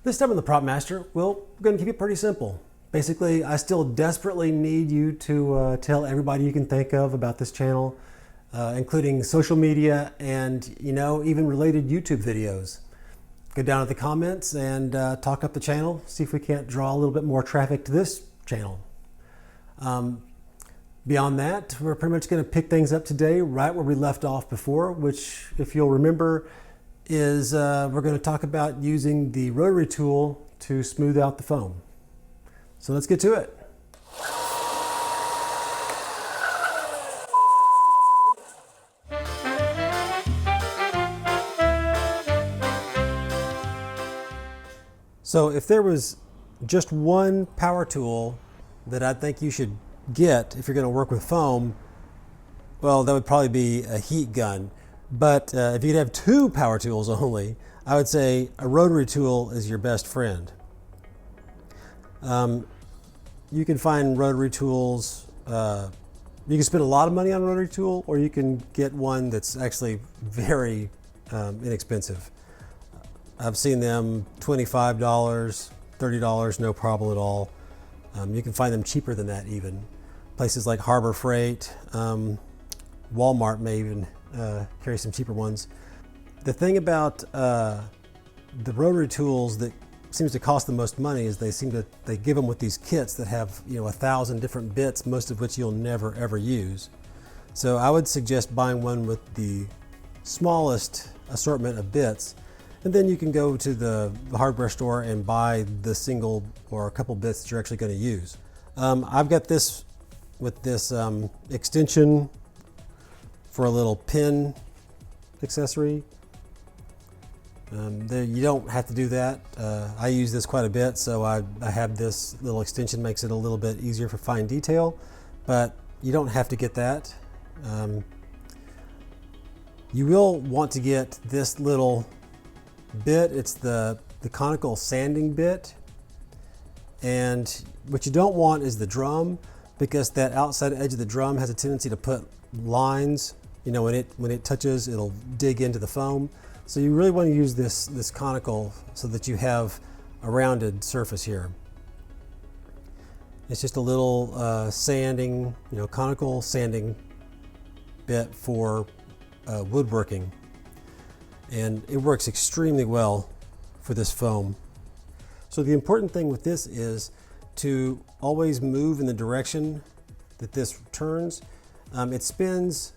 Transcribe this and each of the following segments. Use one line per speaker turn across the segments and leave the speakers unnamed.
This time on the Prop Master, well, we're going to keep it pretty simple. Basically, I still desperately need you to tell everybody you can think of about this channel, including social media and, even related YouTube videos. Go down to the comments and talk up the channel, see if we can't draw a little bit more traffic to this channel. Beyond that, we're pretty much going to pick things up today right where we left off before, which, if you'll remember, is we're going to talk about using the rotary tool to smooth out the foam. So let's get to it. So if there was just one power tool that I think you should get if you're going to work with foam, well, that would probably be a heat gun. But if you'd have two power tools only, I would say a rotary tool is your best friend. You can find rotary tools, you can spend a lot of money on a rotary tool, or you can get one that's actually very inexpensive. I've seen them $25, $30, no problem at all. You can find them cheaper than that even. Places like Harbor Freight, Walmart may even carry some cheaper ones. The thing about the rotary tools that seems to cost the most money is they give them with these kits that have 1,000 different bits, most of which you'll never ever use. So I would suggest buying one with the smallest assortment of bits, and then you can go to the hardware store and buy the single or a couple bits that you're actually going to use. I've got this with this extension for a little pin accessory. You don't have to do that. I use this quite a bit, so I have this little extension, makes it a little bit easier for fine detail, but you don't have to get that. You will want to get this little bit. It's the conical sanding bit, and what you don't want is the drum, because that outside edge of the drum has a tendency to put lines. When it touches, it'll dig into the foam. So you really want to use this conical so that you have a rounded surface here. It's just a little sanding, conical sanding bit for woodworking. And it works extremely well for this foam. So the important thing with this is to always move in the direction that this turns. It spins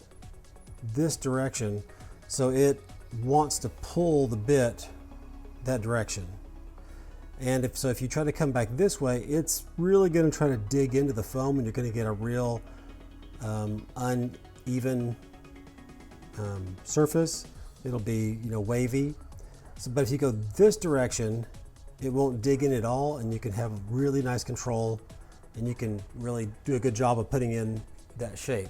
this direction, so it wants to pull the bit that direction. And if you try to come back this way, it's really going to try to dig into the foam, and you're going to get a real uneven surface. It'll be wavy. But if you go this direction, it won't dig in at all, and you can have really nice control, and you can really do a good job of putting in that shape.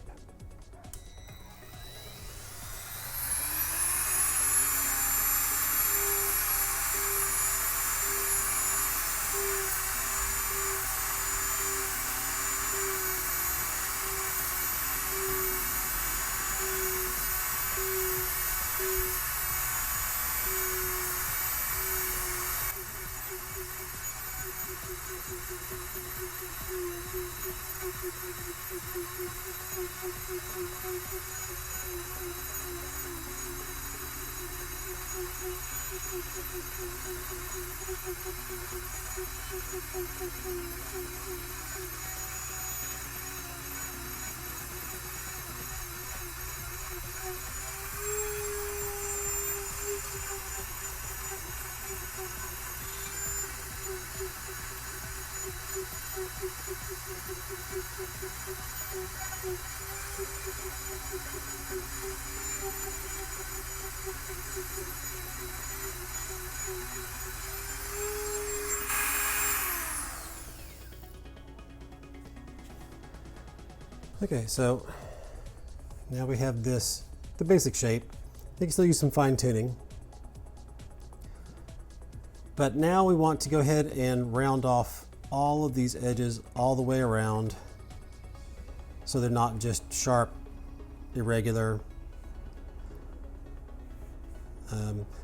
Okay, so now we have the basic shape. You can still use some fine tuning. But now we want to go ahead and round off all of these edges all the way around, so they're not just sharp, irregular.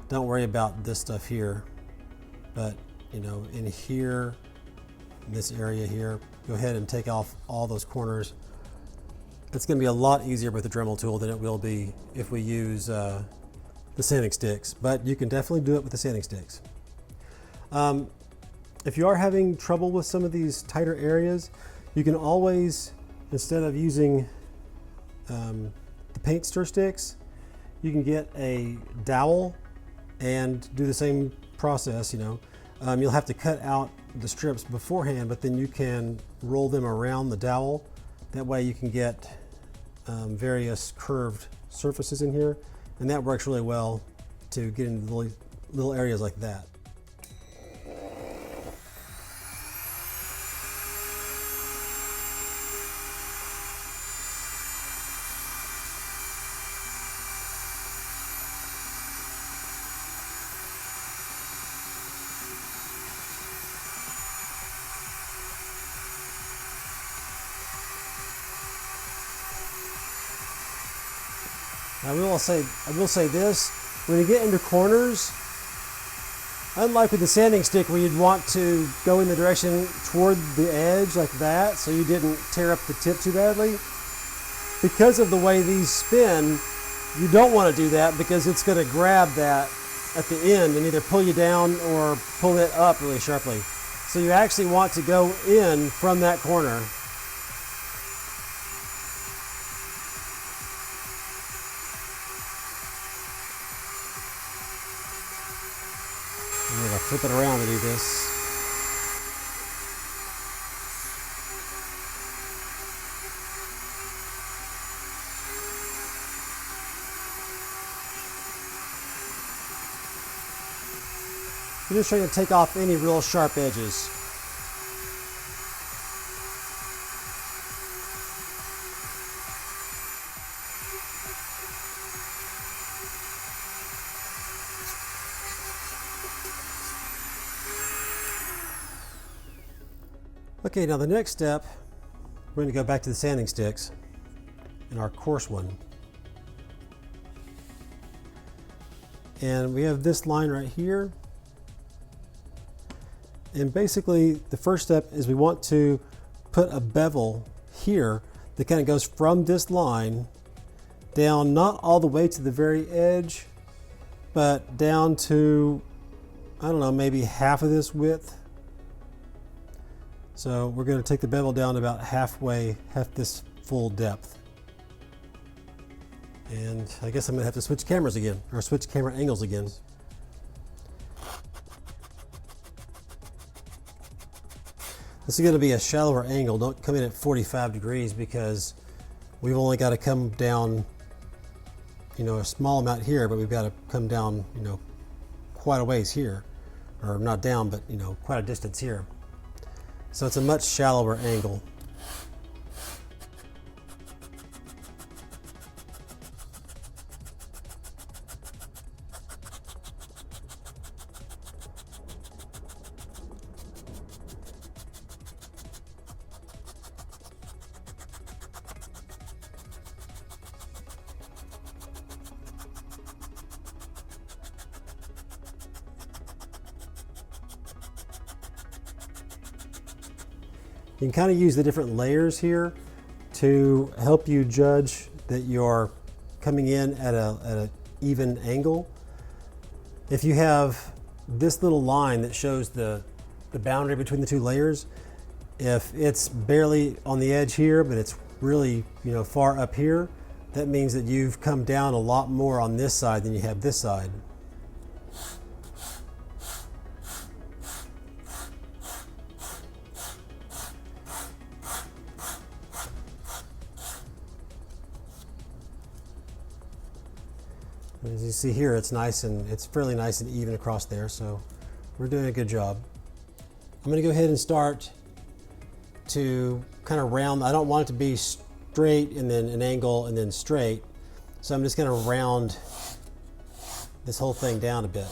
Don't worry about this stuff here, but you know, in here, in this area here, go ahead and take off all those corners. It's going to be a lot easier with the Dremel tool than it will be if we use the sanding sticks, but you can definitely do it with the sanding sticks. If you are having trouble with some of these tighter areas, you can always, instead of using the paint stir sticks, you can get a dowel and do the same process. You know, you'll have to cut out the strips beforehand, but then you can roll them around the dowel. That way you can get various curved surfaces in here, and that works really well to get into little areas like that. I will say this, when you get into corners, unlike with the sanding stick where you'd want to go in the direction toward the edge like that so you didn't tear up the tip too badly, because of the way these spin, you don't want to do that because it's going to grab that at the end and either pull you down or pull it up really sharply. So you actually want to go in from that corner. I'm going to flip it around to do this. I'm just trying to take off any real sharp edges. Okay, now the next step, we're going to go back to the sanding sticks in our coarse one. And we have this line right here. And basically the first step is we want to put a bevel here that kind of goes from this line down, not all the way to the very edge, but down to, I don't know, maybe half of this width. So we're going to take the bevel down about halfway, half this full depth. And I guess I'm going to have to switch cameras again, or switch camera angles again. This is going to be a shallower angle. Don't come in at 45 degrees because we've only got to come down, you know, a small amount here, but we've got to come down, you know, quite a ways here. Or not down, but, you know, quite a distance here. So it's a much shallower angle. You can kind of use the different layers here to help you judge that you're coming in at an even angle. If you have this little line that shows the boundary between the two layers, if it's barely on the edge here, but it's really, you know, far up here, that means that you've come down a lot more on this side than you have this side. As you see here, it's nice and it's fairly nice and even across there, so we're doing a good job. I'm going to go ahead and start to kind of round. I don't want it to be straight and then an angle and then straight, so I'm just going to round this whole thing down a bit.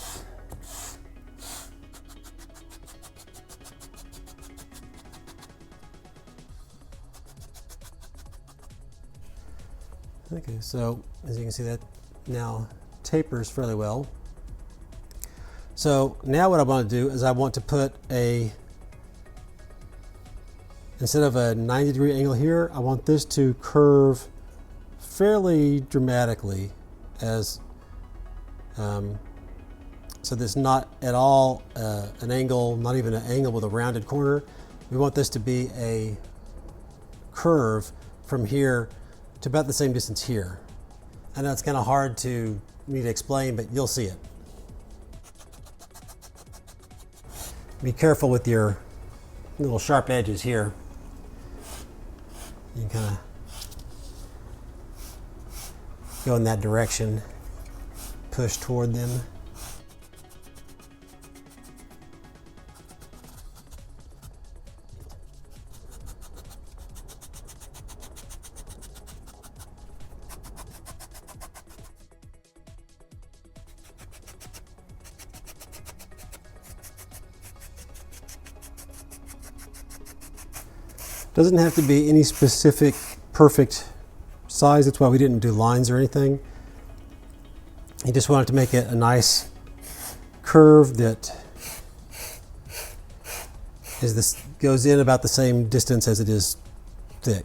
Okay, so as you can see, that now tapers fairly well. So now what I want to do is I want to put instead of a 90-degree angle here, I want this to curve fairly dramatically as so that's not at all an angle, not even an angle with a rounded corner. We want this to be a curve from here to about the same distance here. I know it's kind of hard to me to explain, but you'll see it. Be careful with your little sharp edges here. You can kind of go in that direction, push toward them. Doesn't have to be any specific perfect size. That's why we didn't do lines or anything. He just wanted to make it a nice curve that goes in about the same distance as it is thick.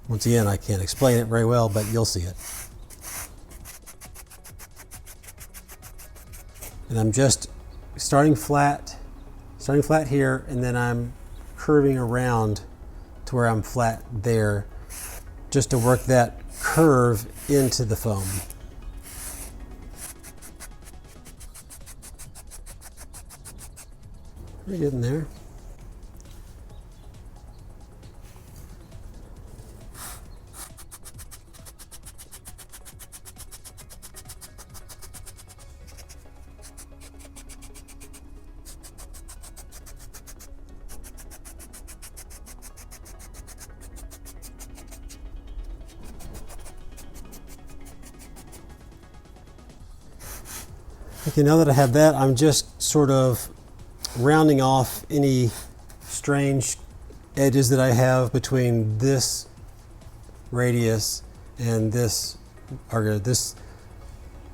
Once again, I can't explain it very well, but you'll see it. And I'm just starting flat here, and then I'm curving around to where I'm flat there, just to work that curve into the foam. We're getting there. Okay, now that I have that, I'm just sort of rounding off any strange edges that I have between this radius and this, or this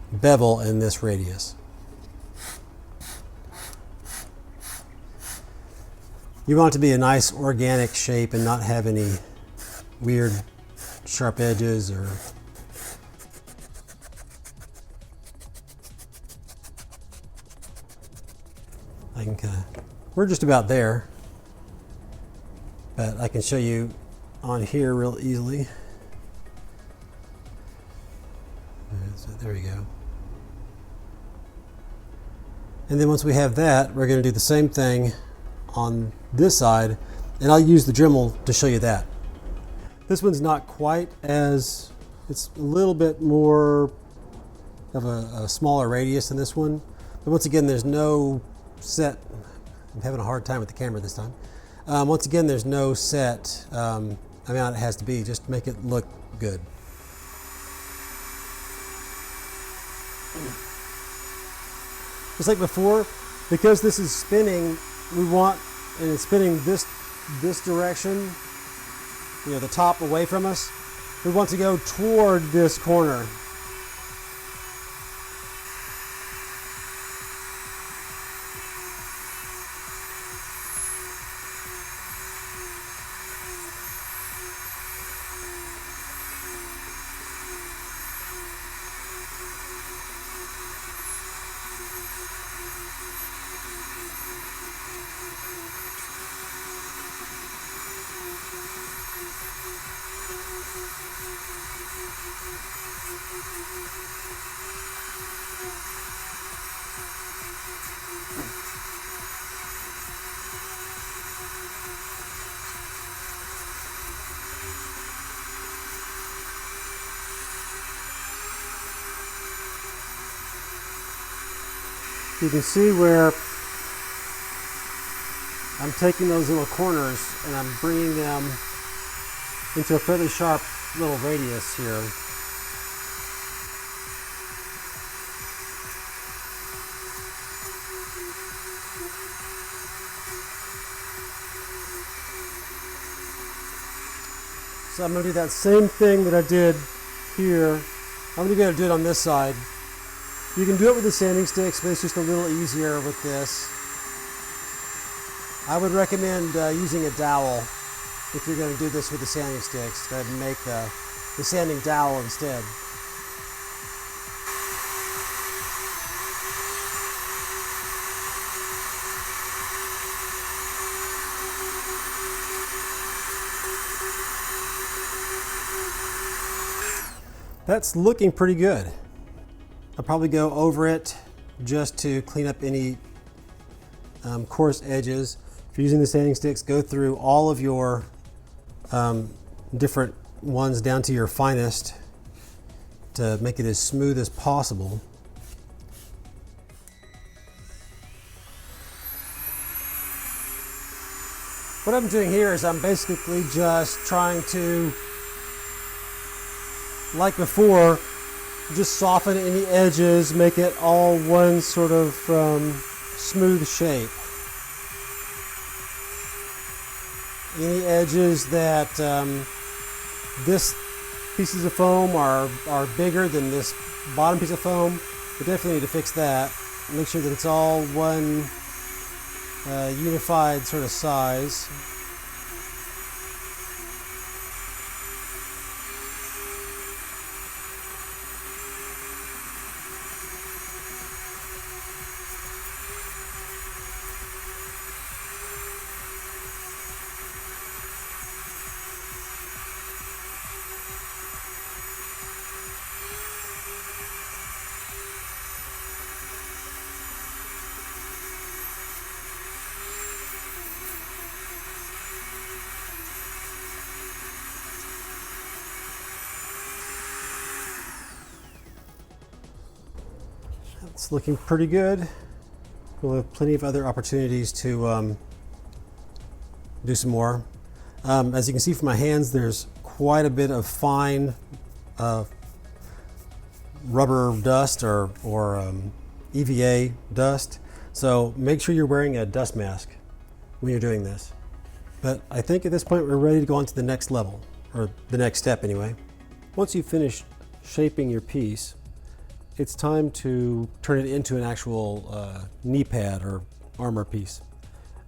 bevel and this radius. You want it to be a nice organic shape and not have any weird sharp edges or I can kind of, we're just about there, but I can show you on here real easily. So there we go. And then once we have that, we're going to do the same thing on this side, and I'll use the Dremel to show you that. This one's not quite as, it's a little bit more of a smaller radius than this one, but once again, there's no set. I'm having a hard time with the camera this time. Once again, there's no set amount it has to be, just to make it look good. Just like before, because this is spinning, we want, and it's spinning this direction, you know, the top away from us, we want to go toward this corner. You can see where I'm taking those little corners and I'm bringing them into a fairly sharp little radius here. So I'm going to do that same thing that I did here. I'm going to be able to do it on this side. You can do it with the sanding sticks, but it's just a little easier with this. I would recommend using a dowel if you're going to do this with the sanding sticks. Go ahead and make the sanding dowel instead. That's looking pretty good. I'll probably go over it just to clean up any coarse edges. If you're using the sanding sticks, go through all of your different ones down to your finest to make it as smooth as possible. What I'm doing here is I'm basically just trying to, like before, just soften any edges, make it all one sort of smooth shape. Any edges that this pieces of foam are bigger than this bottom piece of foam, we definitely need to fix that. Make sure that it's all one unified sort of size. It's looking pretty good. We'll have plenty of other opportunities to do some more. As you can see from my hands, there's quite a bit of fine rubber dust or EVA dust. So make sure you're wearing a dust mask when you're doing this. But I think at this point we're ready to go on to the next level, or the next step anyway. Once you've finished shaping your piece, it's time to turn it into an actual knee pad or armor piece.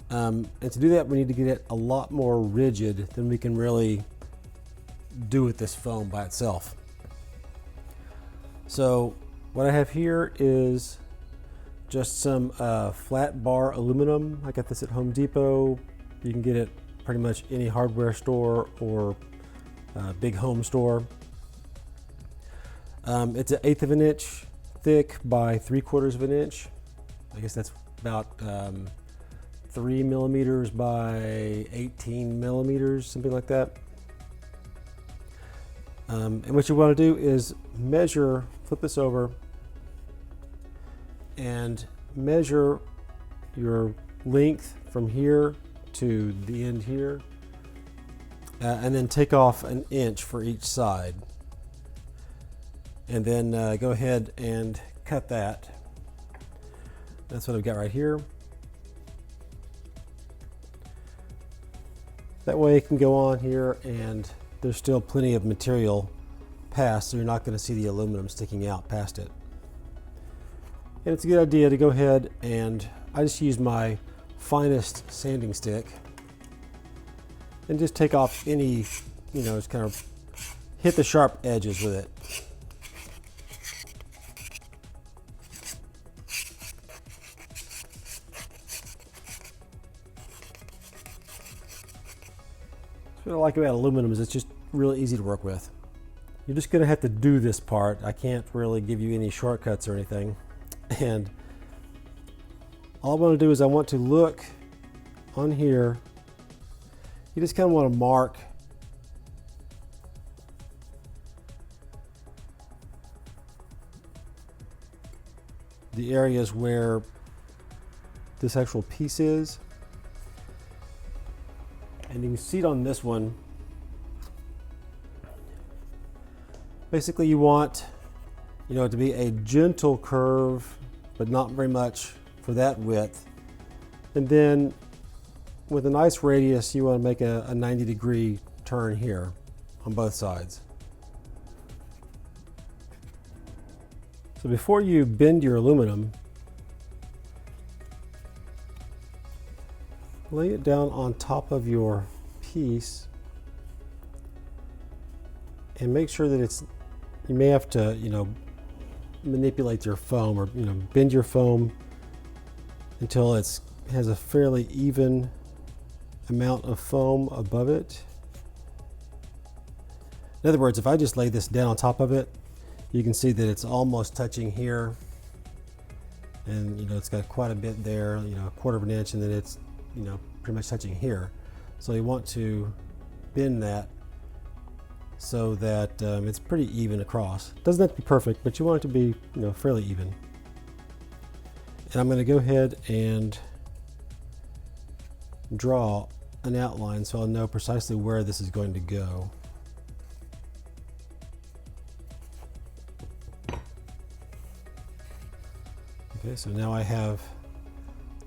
And to do that, we need to get it a lot more rigid than we can really do with this foam by itself. So what I have here is just some flat bar aluminum. I got this at Home Depot. You can get it pretty much any hardware store or big home store. It's 1/8 of an inch thick by 3/4 of an inch. I guess that's about 3 millimeters by 18 millimeters, something like that. And what you want to do is measure, flip this over, and measure your length from here to the end here, and then take off 1 inch for each side. And then go ahead and cut that. That's what I've got right here. That way it can go on here and there's still plenty of material past, so you're not going to see the aluminum sticking out past it. And it's a good idea to go ahead and I just use my finest sanding stick and just take off any, just kind of hit the sharp edges with it. What I like about aluminum is it's just really easy to work with. You're just going to have to do this part. I can't really give you any shortcuts or anything. And all I want to do is I want to look on here. You just kind of want to mark the areas where this actual piece is. And you can see it on this one. Basically you want, it to be a gentle curve, but not very much for that width. And then with a nice radius, you want to make a 90-degree turn here on both sides. So before you bend your aluminum, lay it down on top of your piece and make sure that you may have to, manipulate your foam, or bend your foam until it has a fairly even amount of foam above it. In other words, if I just lay this down on top of it, you can see that it's almost touching here, and it's got quite a bit there, a quarter of an inch, and then it's pretty much touching here. So you want to bend that so that it's pretty even across. It doesn't have to be perfect, but you want it to be fairly even. And I'm going to go ahead and draw an outline so I'll know precisely where this is going to go. Okay, so now I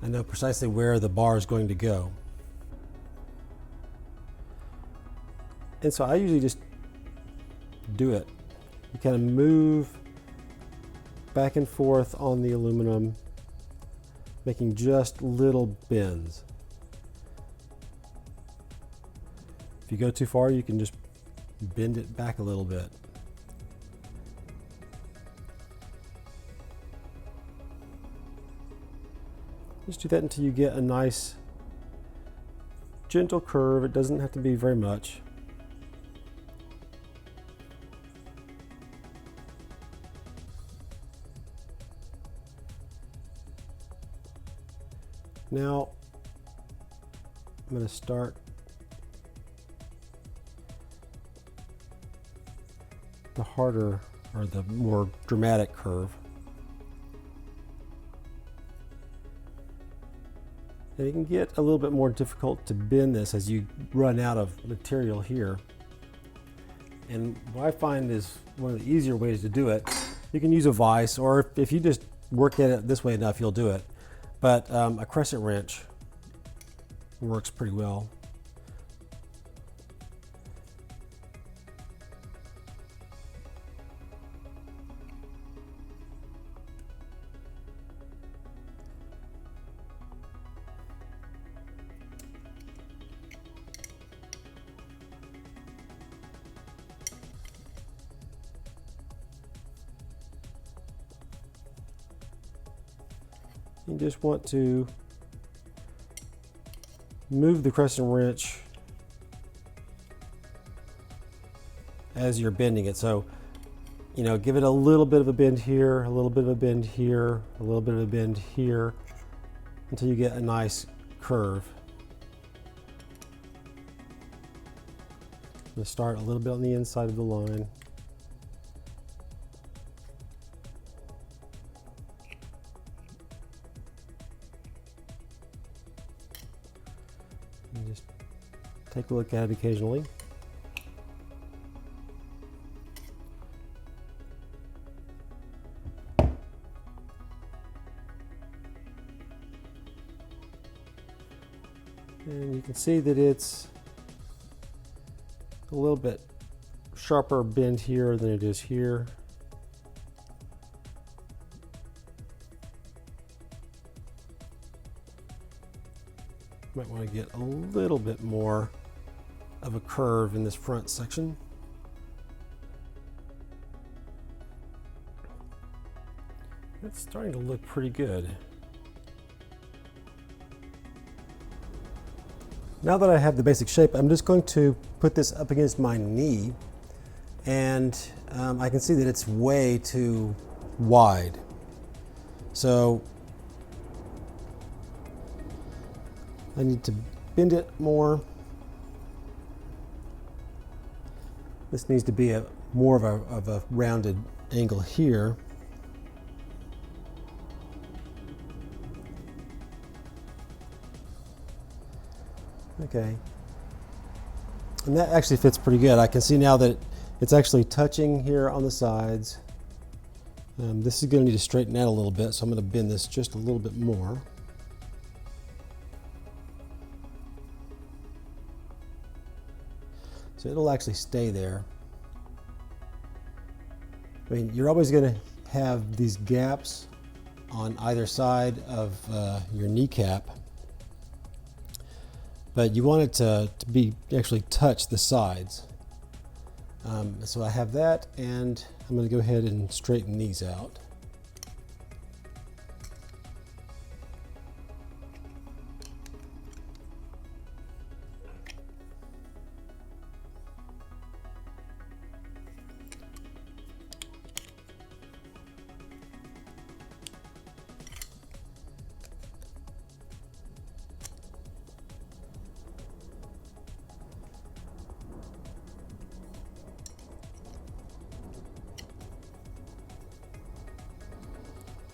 know precisely where the bar is going to go. And so I usually just do it. You kind of move back and forth on the aluminum, making just little bends. If you go too far, you can just bend it back a little bit. Just do that until you get a nice gentle curve. It doesn't have to be very much. Now I'm going to start the harder, or the more dramatic curve. And it can get a little bit more difficult to bend this as you run out of material here. And what I find is one of the easier ways to do it, you can use a vise, or if you just work at it this way enough, you'll do it. But a crescent wrench works pretty well. You just want to move the crescent wrench as you're bending it. So, give it a little bit of a bend here, a little bit of a bend here, a little bit of a bend here, until you get a nice curve. I'm going to start a little bit on the inside of the line. And just take a look at it occasionally. And you can see that it's a little bit sharper bend here than it is here. Might want to get a little bit more of a curve in this front section. It's starting to look pretty good. Now that I have the basic shape, I'm just going to put this up against my knee, and I can see that it's way too wide. So I need to bend it more. This needs to be more of a rounded angle here. Okay, and that actually fits pretty good. I can see now that it's actually touching here on the sides. This is going to need to straighten out a little bit, so I'm going to bend this just a little bit more. So it'll actually stay there. I mean, you're always going to have these gaps on either side of your kneecap, but you want it to be actually touch the sides. So I have that, and I'm going to go ahead and straighten these out.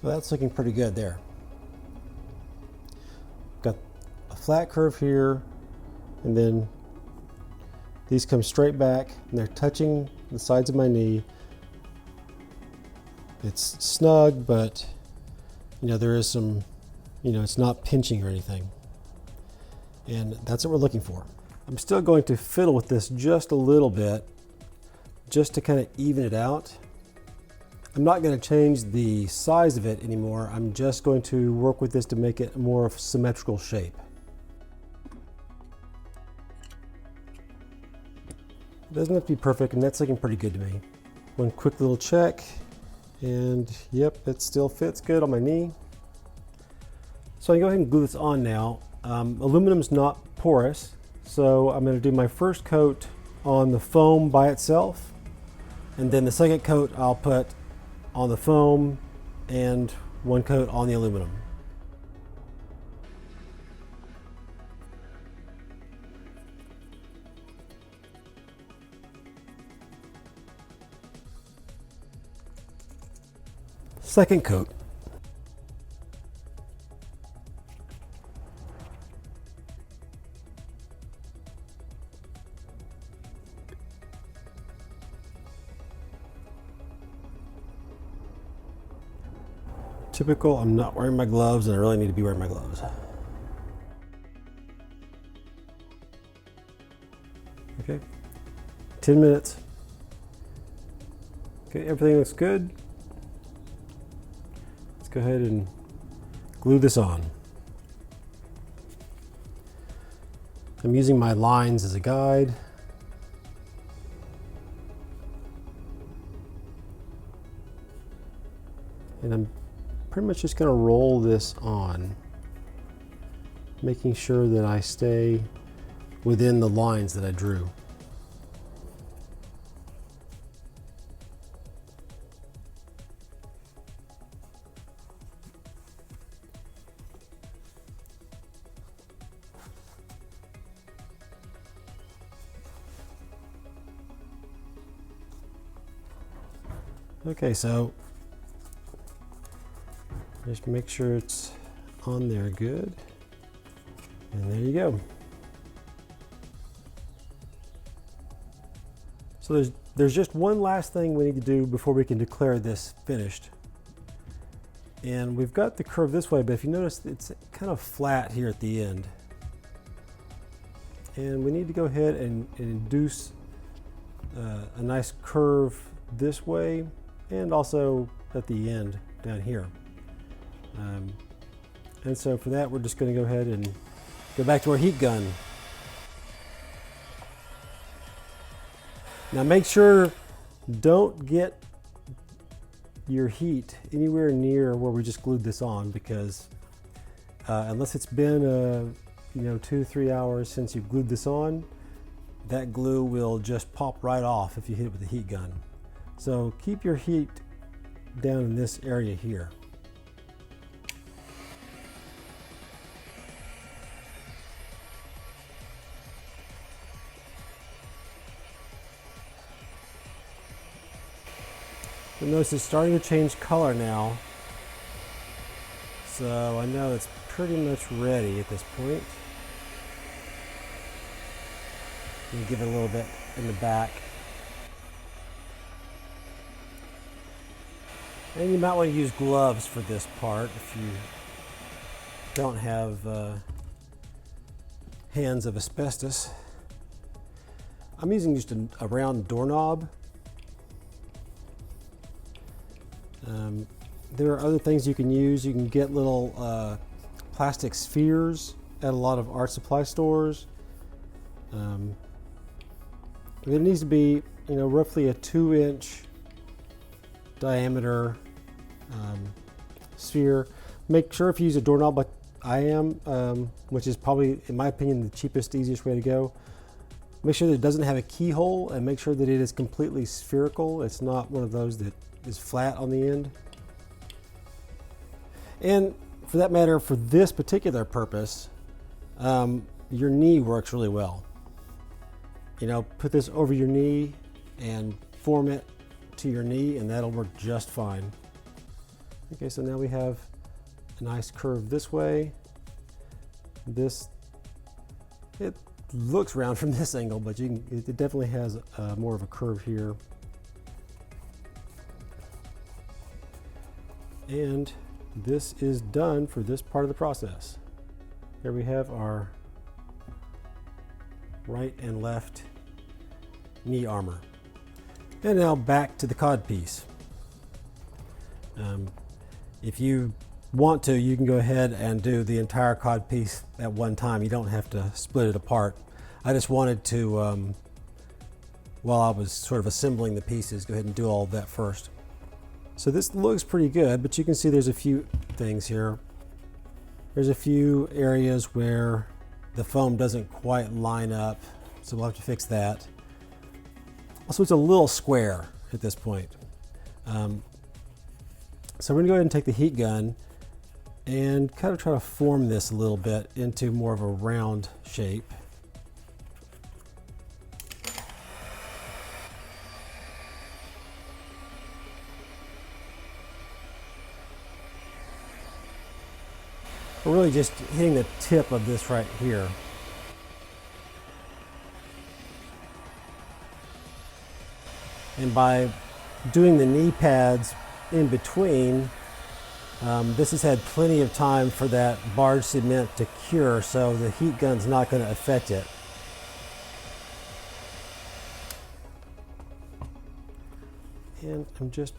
Well, that's looking pretty good there. Got a flat curve here, and then these come straight back, and they're touching the sides of my knee. It's snug, but there is some, it's not pinching or anything. And that's what we're looking for. I'm still going to fiddle with this just a little bit, just to kind of even it out. I'm not going to change the size of it anymore. I'm just going to work with this to make it more of a symmetrical shape. It doesn't have to be perfect, and that's looking pretty good to me. One quick little check, and yep, it still fits good on my knee. So I can go ahead and glue this on now. Aluminum's not porous, so I'm going to do my first coat on the foam by itself, and then the second coat I'll put on the foam and one coat on the aluminum. Second coat. Typical, I'm not wearing my gloves, and I really need to be wearing my gloves. Okay, 10 minutes. Okay, everything looks good. Let's go ahead and glue this on. I'm using my lines as a guide. And I'm pretty much just going to roll this on, making sure that I stay within the lines that I drew. Okay, so just make sure it's on there good, and there you go. So there's just one last thing we need to do before we can declare this finished. And we've got the curve this way, but if you notice, it's kind of flat here at the end. And we need to go ahead and induce a nice curve this way, and also at the end down here. And so for that, we're just going to go ahead and go back to our heat gun. Now make sure, don't get your heat anywhere near where we just glued this on, because unless it's been 2-3 hours since you glued this on, that glue will just pop right off if you hit it with the heat gun. So keep your heat down in this area here. You'll notice it's starting to change color now. So I know it's pretty much ready at this point. You give it a little bit in the back. And you might want to use gloves for this part if you don't have hands of asbestos. I'm using just a round doorknob. There are other things you can use. You can get little plastic spheres at a lot of art supply stores. It needs to be, roughly a 2-inch diameter sphere. Make sure if you use a doorknob like I am, which is probably, in my opinion, the cheapest, easiest way to go. Make sure that it doesn't have a keyhole, and make sure that it is completely spherical. It's not one of those that is flat on the end. And for that matter, for this particular purpose, your knee works really well. Put this over your knee and form it to your knee, and that'll work just fine. Okay, so now we have a nice curve this way. It looks round from this angle, but it definitely has more of a curve here. And this is done for this part of the process. Here we have our right and left knee armor. And now back to the codpiece. If you want to, you can go ahead and do the entire codpiece at one time. You don't have to split it apart. I just wanted to, while I was sort of assembling the pieces, go ahead and do all of that first. So this looks pretty good, but you can see there's a few things here. There's a few areas where the foam doesn't quite line up, so we'll have to fix that. Also, it's a little square at this point. So we're gonna go ahead and take the heat gun and kind of try to form this a little bit into more of a round shape. We're really just hitting the tip of this right here. And by doing the knee pads in between, this has had plenty of time for that barge cement to cure, so the heat gun's not going to affect it. And I'm just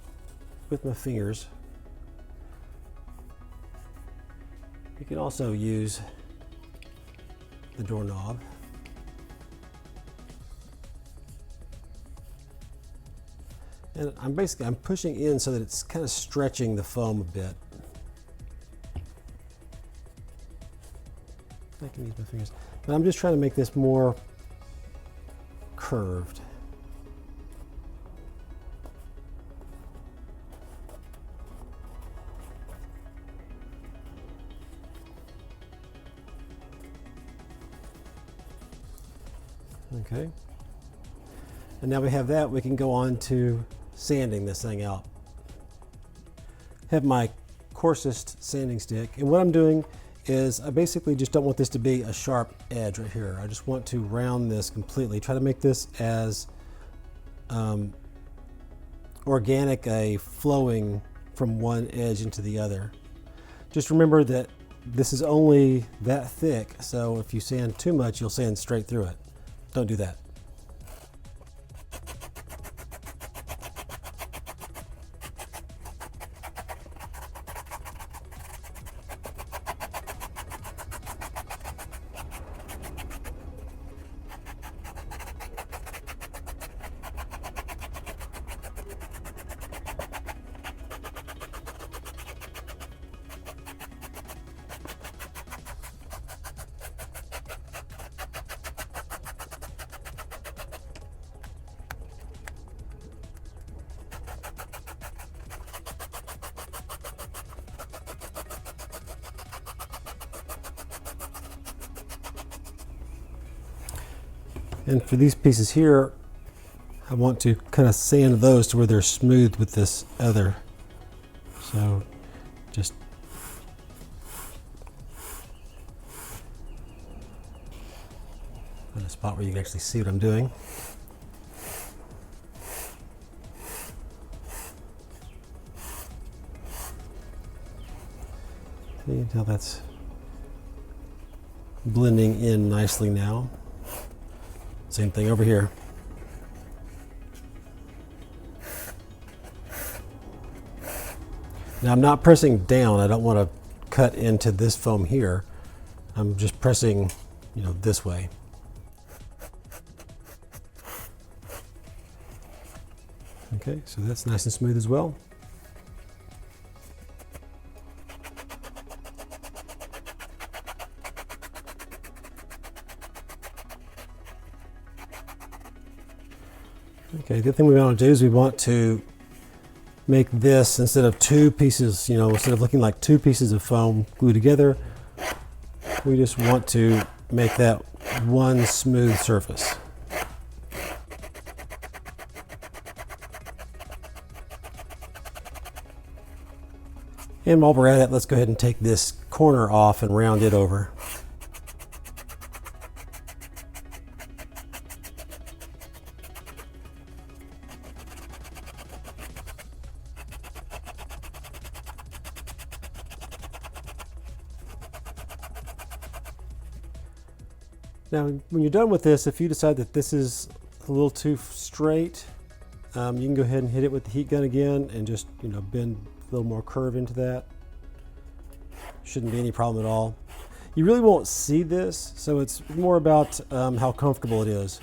with my fingers. You can also use the doorknob. And I'm pushing in so that it's kind of stretching the foam a bit. I can use my fingers. But I'm just trying to make this more curved. Okay. And now we have that, we can go on to sanding this thing out. Have my coarsest sanding stick, and what I'm doing is I basically just don't want this to be a sharp edge right here. I just want to round this completely, try to make this as organic a flowing from one edge into the other. Just remember that this is only that thick, so if you sand too much, you'll sand straight through it. Don't do that. And for these pieces here, I want to kind of sand those to where they're smooth with this other. So just find a spot where you can actually see what I'm doing. See, until that's blending in nicely now. Same thing over here. Now I'm not pressing down. I don't want to cut into this foam here. I'm just pressing, this way. Okay, so that's nice and smooth as well. Okay, the other thing we want to do is we want to make this, instead of two pieces, instead of looking like two pieces of foam glued together, we just want to make that one smooth surface. And while we're at it, let's go ahead and take this corner off and round it over. Now, when you're done with this, if you decide that this is a little too straight, you can go ahead and hit it with the heat gun again and just, bend a little more curve into that. Shouldn't be any problem at all. You really won't see this, so it's more about how comfortable it is.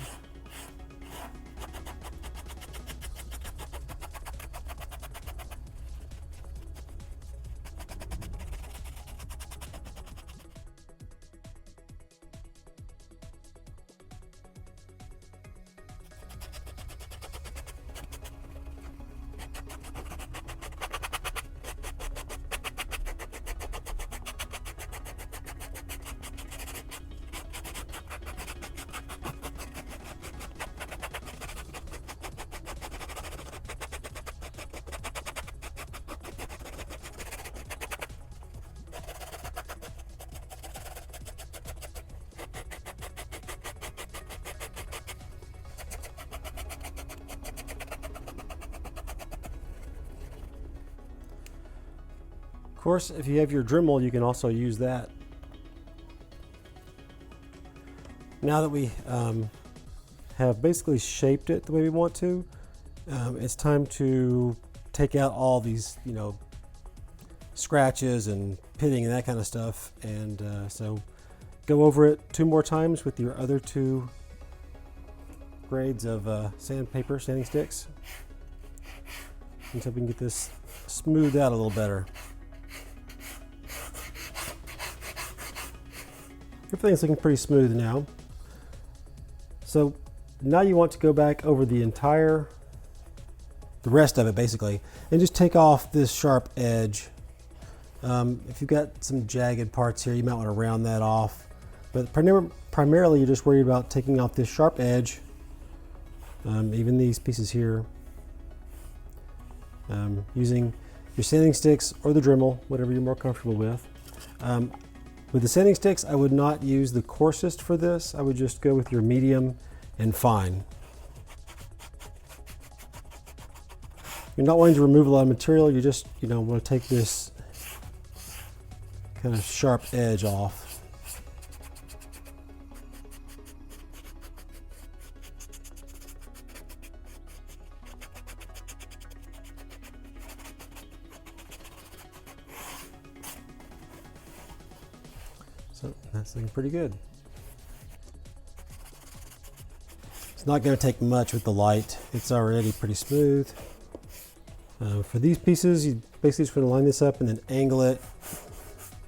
Of course, if you have your Dremel, you can also use that. Now that we have basically shaped it the way we want to, it's time to take out all these, scratches and pitting and that kind of stuff. And so go over it 2 more times with your other 2 grades of sandpaper, sanding sticks, until we can get this smoothed out a little better. Everything's looking pretty smooth now. So now you want to go back over the rest of it basically, and just take off this sharp edge. If you've got some jagged parts here, you might want to round that off. But primarily you're just worried about taking off this sharp edge, even these pieces here, using your sanding sticks or the Dremel, whatever you're more comfortable with. With the sanding sticks, I would not use the coarsest for this. I would just go with your medium and fine. You're not wanting to remove a lot of material. You just, want to take this kind of sharp edge off. So that's looking pretty good. It's not going to take much with the light. It's already pretty smooth. For these pieces, you basically just want to line this up and then angle it,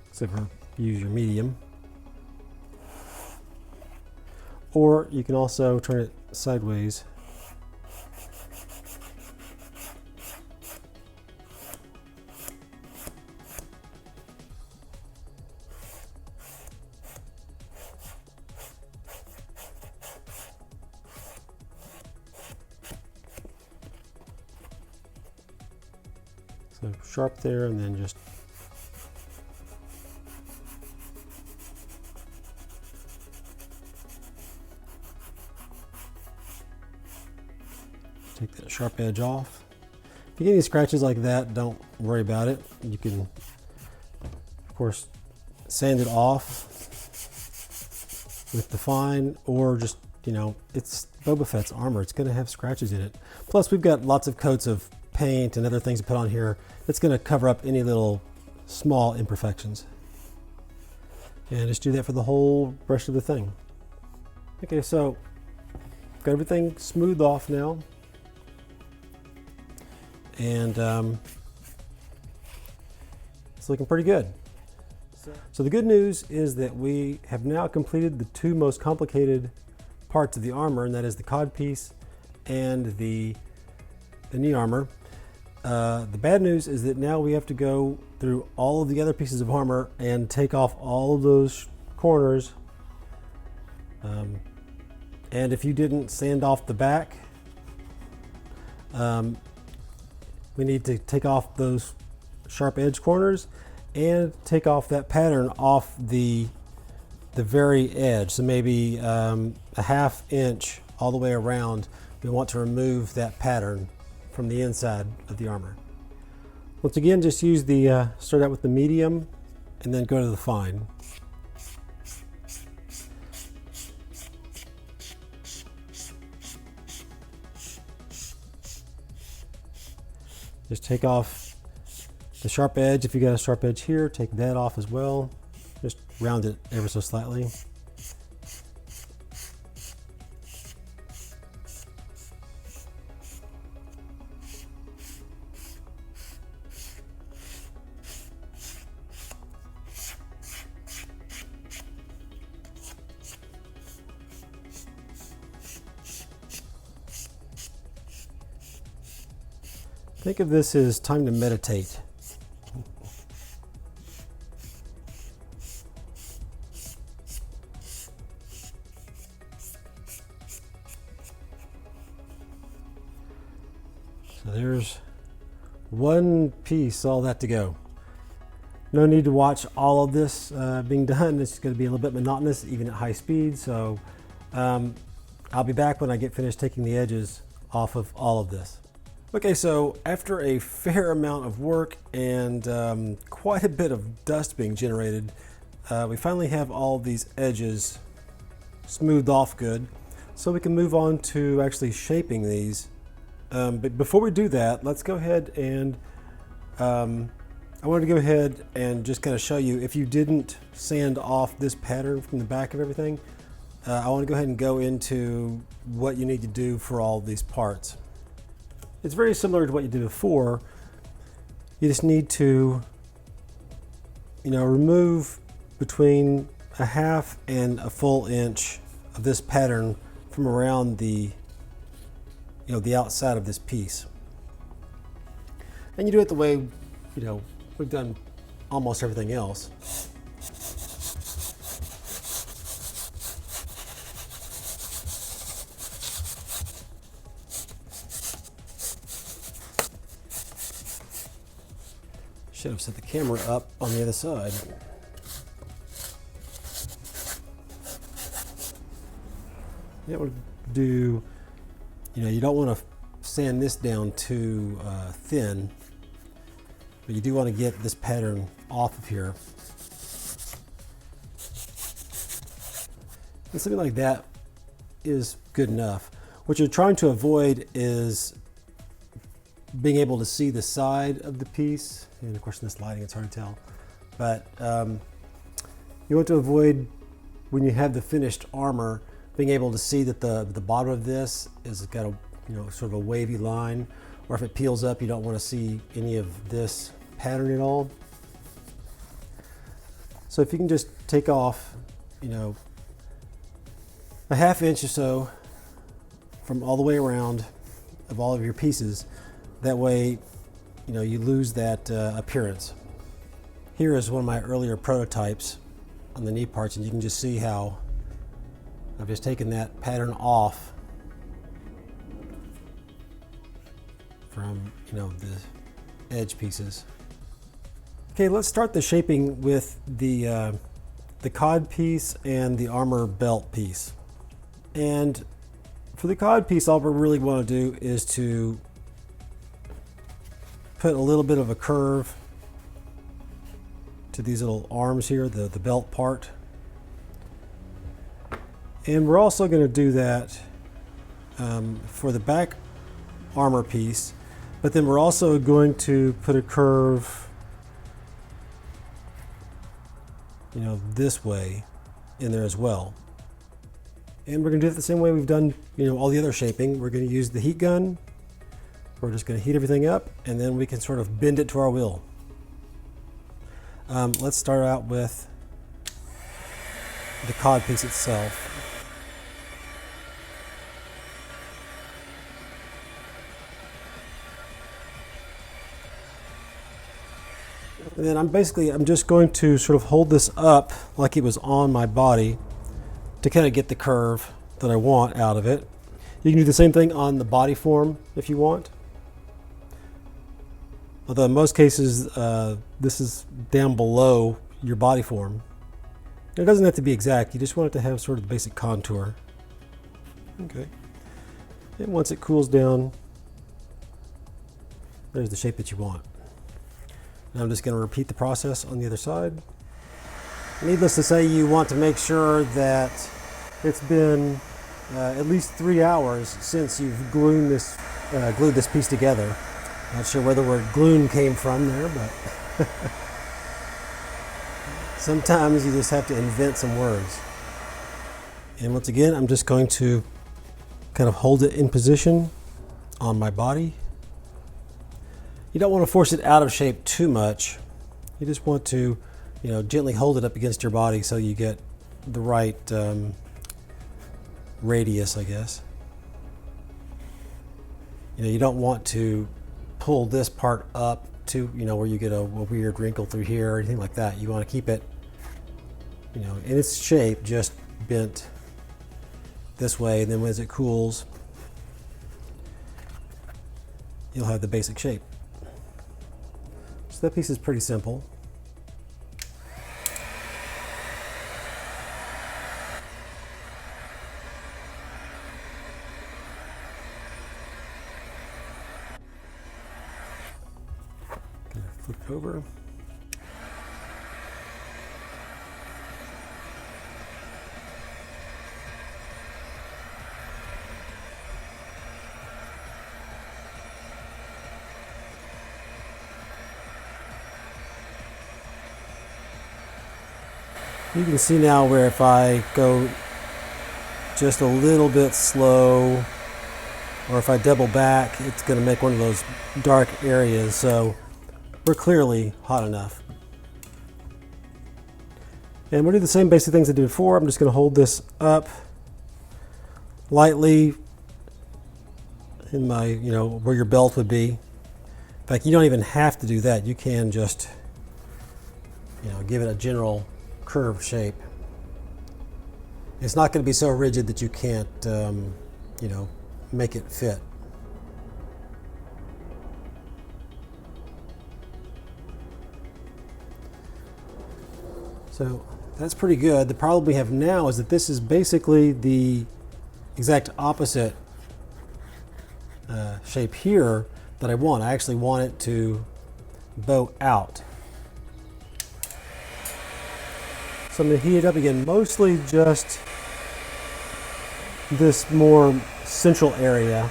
except for use your medium. Or you can also turn it sideways. So sharp there, and then just take that sharp edge off. If you get any scratches like that, don't worry about it. You can, of course, sand it off with the fine, or just, it's Boba Fett's armor. It's going to have scratches in it. Plus, we've got lots of coats of paint and other things to put on here, it's going to cover up any little small imperfections. And just do that for the whole rest of the thing. Okay, so got everything smoothed off now. And it's looking pretty good. So the good news is that we have now completed the two most complicated parts of the armor, and that is the codpiece and the knee armor. The bad news is that now we have to go through all of the other pieces of armor and take off all of those corners. And if you didn't sand off the back, we need to take off those sharp edge corners and take off that pattern off the very edge. So maybe a ½ inch all the way around. We want to remove that pattern from the inside of the armor. Once again, just use the, start out with the medium and then go to the fine. Just take off the sharp edge. If you got a sharp edge here, take that off as well. Just round it ever so slightly. Think of this as time to meditate. So there's one piece, all that to go. No need to watch all of this being done. It's going to be a little bit monotonous, even at high speed. So I'll be back when I get finished taking the edges off of all of this. Okay, so after a fair amount of work and quite a bit of dust being generated, we finally have all these edges smoothed off good, so we can move on to actually shaping these. But before we do that, let's go ahead and I wanted to go ahead and just kind of show you, if you didn't sand off this pattern from the back of everything, I want to go ahead and go into what you need to do for all these parts. It's very similar to what you did before. You just need to, remove between a ½ and a full inch of this pattern from around the, the outside of this piece. And you do it the way, we've done almost everything else. Should have set the camera up on the other side. That would do, you don't want to sand this down too thin, but you do want to get this pattern off of here. And something like that is good enough. What you're trying to avoid is being able to see the side of the piece. And of course in this lighting it's hard to tell, but you want to avoid, when you have the finished armor, being able to see that the bottom of this is got a sort of a wavy line, or if it peels up you don't want to see any of this pattern at all. So if you can just take off a ½ inch or so from all the way around of all of your pieces, that way you lose that appearance. Here is one of my earlier prototypes on the knee parts, and you can just see how I've just taken that pattern off from the edge pieces. Okay, let's start the shaping with the cod piece and the armor belt piece. And for the cod piece, all we really want to do is to put a little bit of a curve to these little arms here, the belt part. And we're also going to do that for the back armor piece. But then we're also going to put a curve, you know, this way in there as well. And we're going to do it the same way we've done, you know, all the other shaping. We're going to use the heat gun. We're just going to heat everything up, and then we can sort of bend it to our will. Let's start out with the codpiece itself. And then I'm just going to sort of hold this up like it was on my body to kind of get the curve that I want out of it. You can do the same thing on the body form if you want. Although in most cases, this is down below your body form. It doesn't have to be exact. You just want it to have sort of the basic contour. Okay. And once it cools down, there's the shape that you want. Now I'm just going to repeat the process on the other side. Needless to say, you want to make sure that it's been at least 3 hours since you've glued this piece together. Not sure where the word "gloon" came from there, but sometimes you just have to invent some words. And once again, I'm just going to kind of hold it in position on my body. You don't want to force it out of shape too much. You just want to, you know, gently hold it up against your body so you get the right radius, I guess. You know, you don't want to pull this part up to, you know, where you get a weird wrinkle through here or anything like that. You want to keep it, you know, in its shape, just bent this way, and then as it cools, you'll have the basic shape. So that piece is pretty simple. Flip it over. You can see now where if I go just a little bit slow, or if I double back, it's going to make one of those dark areas. So we're clearly hot enough. And we'll do the same basic things I did before. I'm just going to hold this up lightly in my, you know, where your belt would be. In fact, you don't even have to do that. You can just, you know, give it a general curved shape. It's not going to be so rigid that you can't, you know, make it fit. So that's pretty good. The problem we have now is that this is basically the exact opposite shape here that I want. I actually want it to bow out. So I'm going to heat it up again, mostly just this more central area.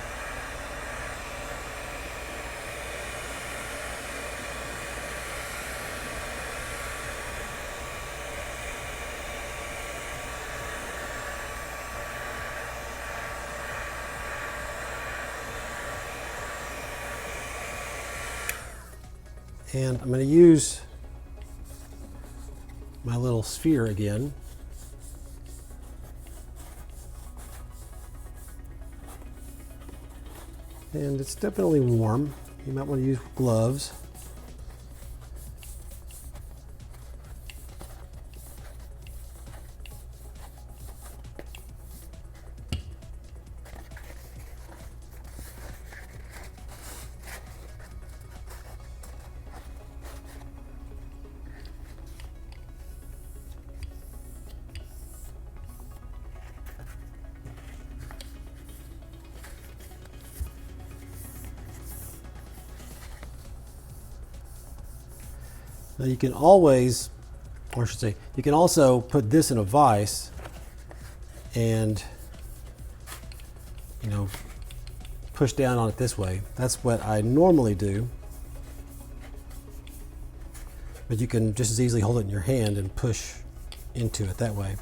And I'm going to use my little sphere again. And it's definitely warm. You might want to use gloves. Now you can always, or I should say, you can also put this in a vise and, you know, push down on it this way. That's what I normally do. But you can just as easily hold it in your hand and push into it that way.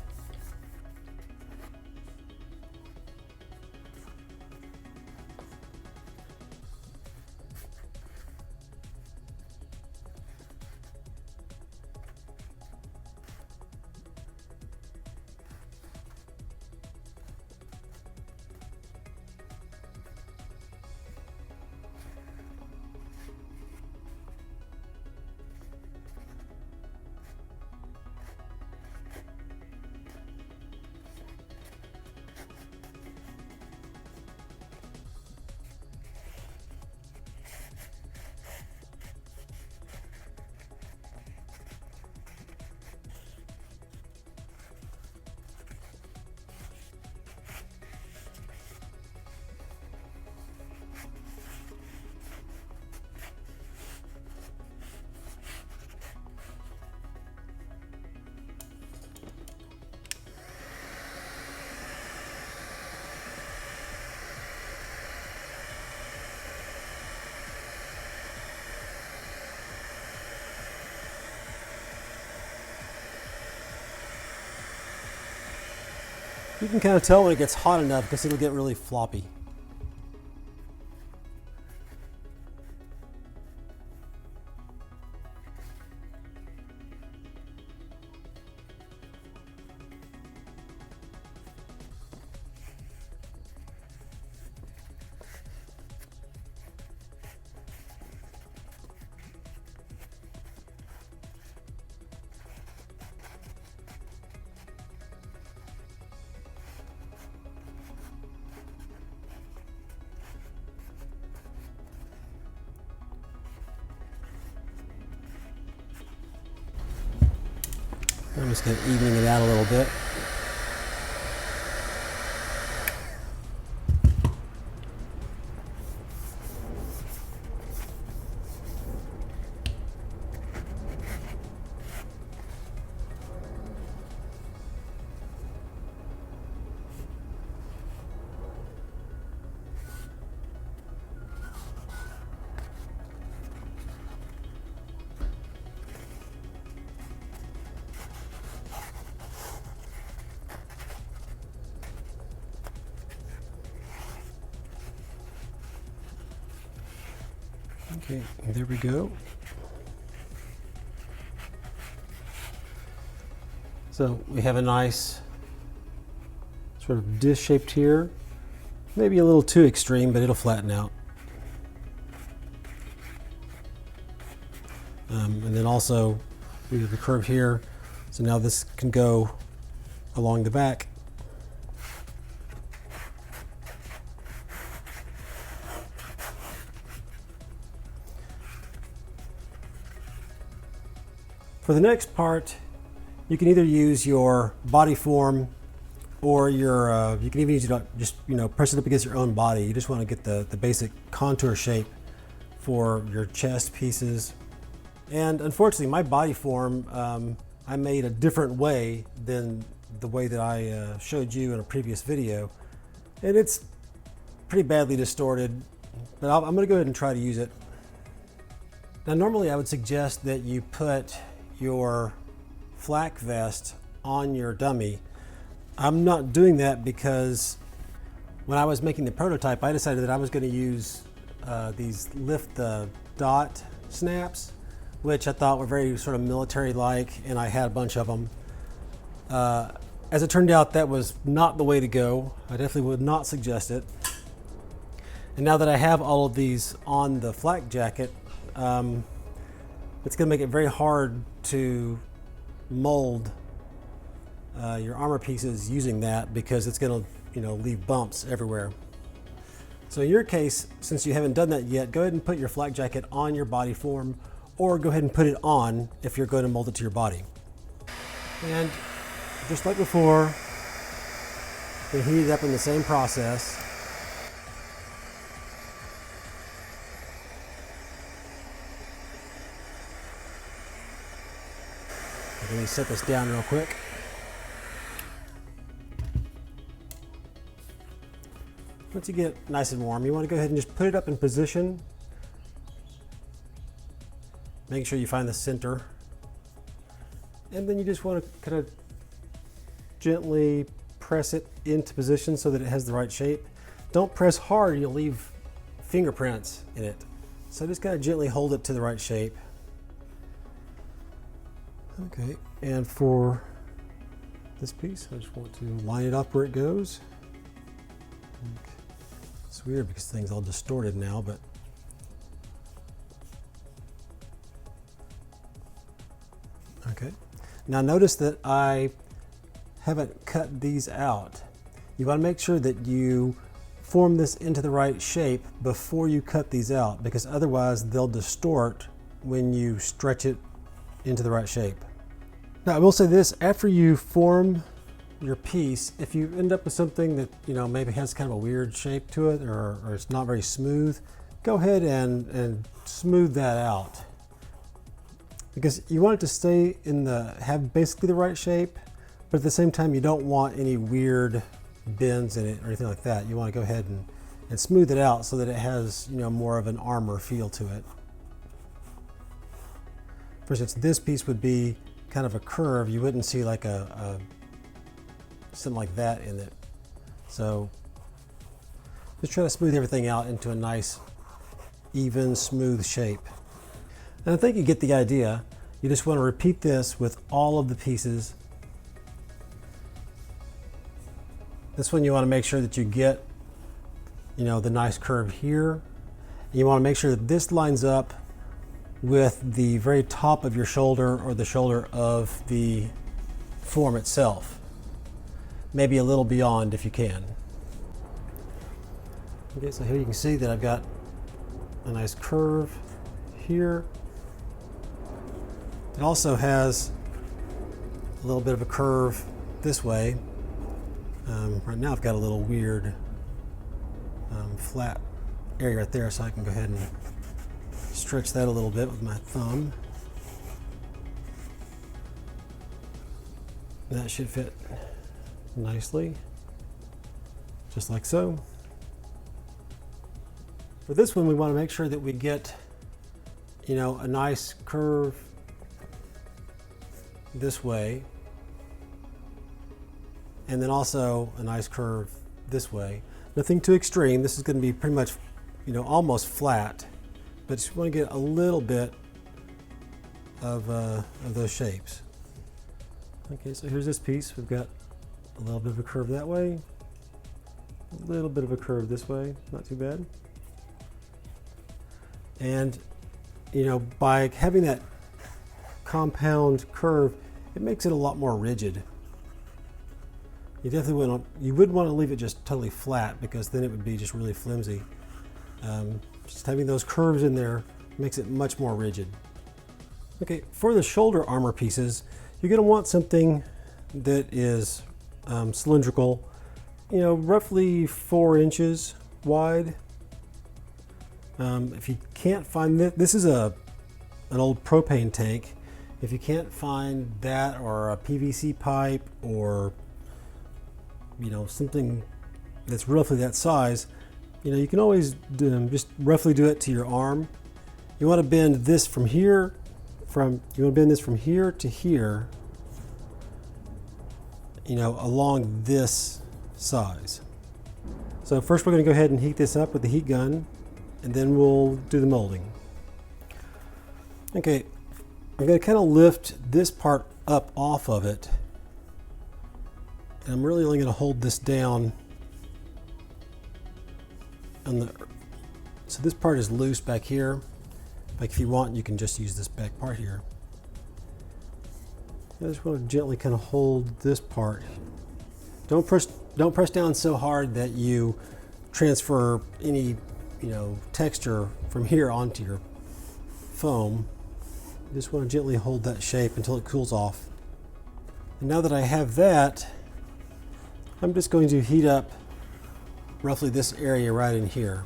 You can kind of tell when it gets hot enough because it'll get really floppy. I'm just going to even it out a little bit. Okay, there we go. So we have a nice sort of disc shaped here. Maybe a little too extreme, but it'll flatten out. And then also we have the curve here. So now this can go along the back. For the next part, you can either use your body form or your, you can even use it, just press it up against your own body. You just want to get the basic contour shape for your chest pieces. And unfortunately, my body form, I made a different way than the way that I showed you in a previous video. And it's pretty badly distorted, but I'm going to go ahead and try to use it. Now, normally I would suggest that you put your flak vest on your dummy. I'm not doing that because when I was making the prototype, I decided that I was going to use these lift the dot snaps, which I thought were very sort of military-like, and I had a bunch of them. As it turned out, that was not the way to go. I definitely would not suggest it. And now that I have all of these on the flak jacket, it's going to make it very hard to mold your armor pieces using that, because it's going to leave bumps everywhere. So in your case, since you haven't done that yet, go ahead and put your flak jacket on your body form, or go ahead and put it on if you're going to mold it to your body. And just like before, they heat it up in the same process. Let me set this down real quick. Once you get nice and warm, you want to go ahead and just put it up in position. Make sure you find the center. And then you just want to kind of gently press it into position so that it has the right shape. Don't press hard, you'll leave fingerprints in it. So just kind of gently hold it to the right shape. Okay, and for this piece, I just want to line it up where it goes. Okay. It's weird because things all distorted now, but okay. Now notice that I haven't cut these out. You want to make sure that you form this into the right shape before you cut these out, because otherwise they'll distort when you stretch it into the right shape. Now I will say this, after you form your piece, if you end up with something that maybe has kind of a weird shape to it, or it's not very smooth, go ahead and smooth that out, because you want it to stay have basically the right shape, but at the same time you don't want any weird bends in it or anything like that. You want to go ahead and smooth it out so that it has more of an armor feel to it. For instance, this piece would be kind of a curve. You wouldn't see like something like that in it. So just try to smooth everything out into a nice, even, smooth shape. And I think you get the idea. You just want to repeat this with all of the pieces. This one you want to make sure that you get, the nice curve here. And you want to make sure that this lines up with the very top of your shoulder or the shoulder of the form itself. Maybe a little beyond if you can. Okay, so here you can see that I've got a nice curve here. It also has a little bit of a curve this way. Right now I've got a little weird flat area right there, so I can go ahead and stretch that a little bit with my thumb. That should fit nicely, just like so. For this one, we want to make sure that we get, a nice curve this way, and then also a nice curve this way. Nothing too extreme. This is going to be pretty much, almost flat, but just want to get a little bit of those shapes. Okay, so here's this piece. We've got a little bit of a curve that way, a little bit of a curve this way, not too bad. And, by having that compound curve, it makes it a lot more rigid. You definitely wouldn't want to leave it just totally flat, because then it would be just really flimsy. Just having those curves in there makes it much more rigid. Okay, for the shoulder armor pieces, you're going to want something that is cylindrical, roughly 4 inches wide. If you can't find this is an old propane tank. If you can't find that, or a PVC pipe, or something that's roughly that size, you can always just roughly do it to your arm. You want to bend this from here, to here, along this size. So first we're going to go ahead and heat this up with the heat gun, and then we'll do the molding. Okay, I'm going to kind of lift this part up off of it, and I'm really only going to hold this down so this part is loose back here. Like, if you want, you can just use this back part here. I just want to gently kind of hold this part. Don't press down so hard that you transfer any texture from here onto your foam. You just want to gently hold that shape until it cools off. And now that I have that, I'm just going to heat up roughly this area right in here.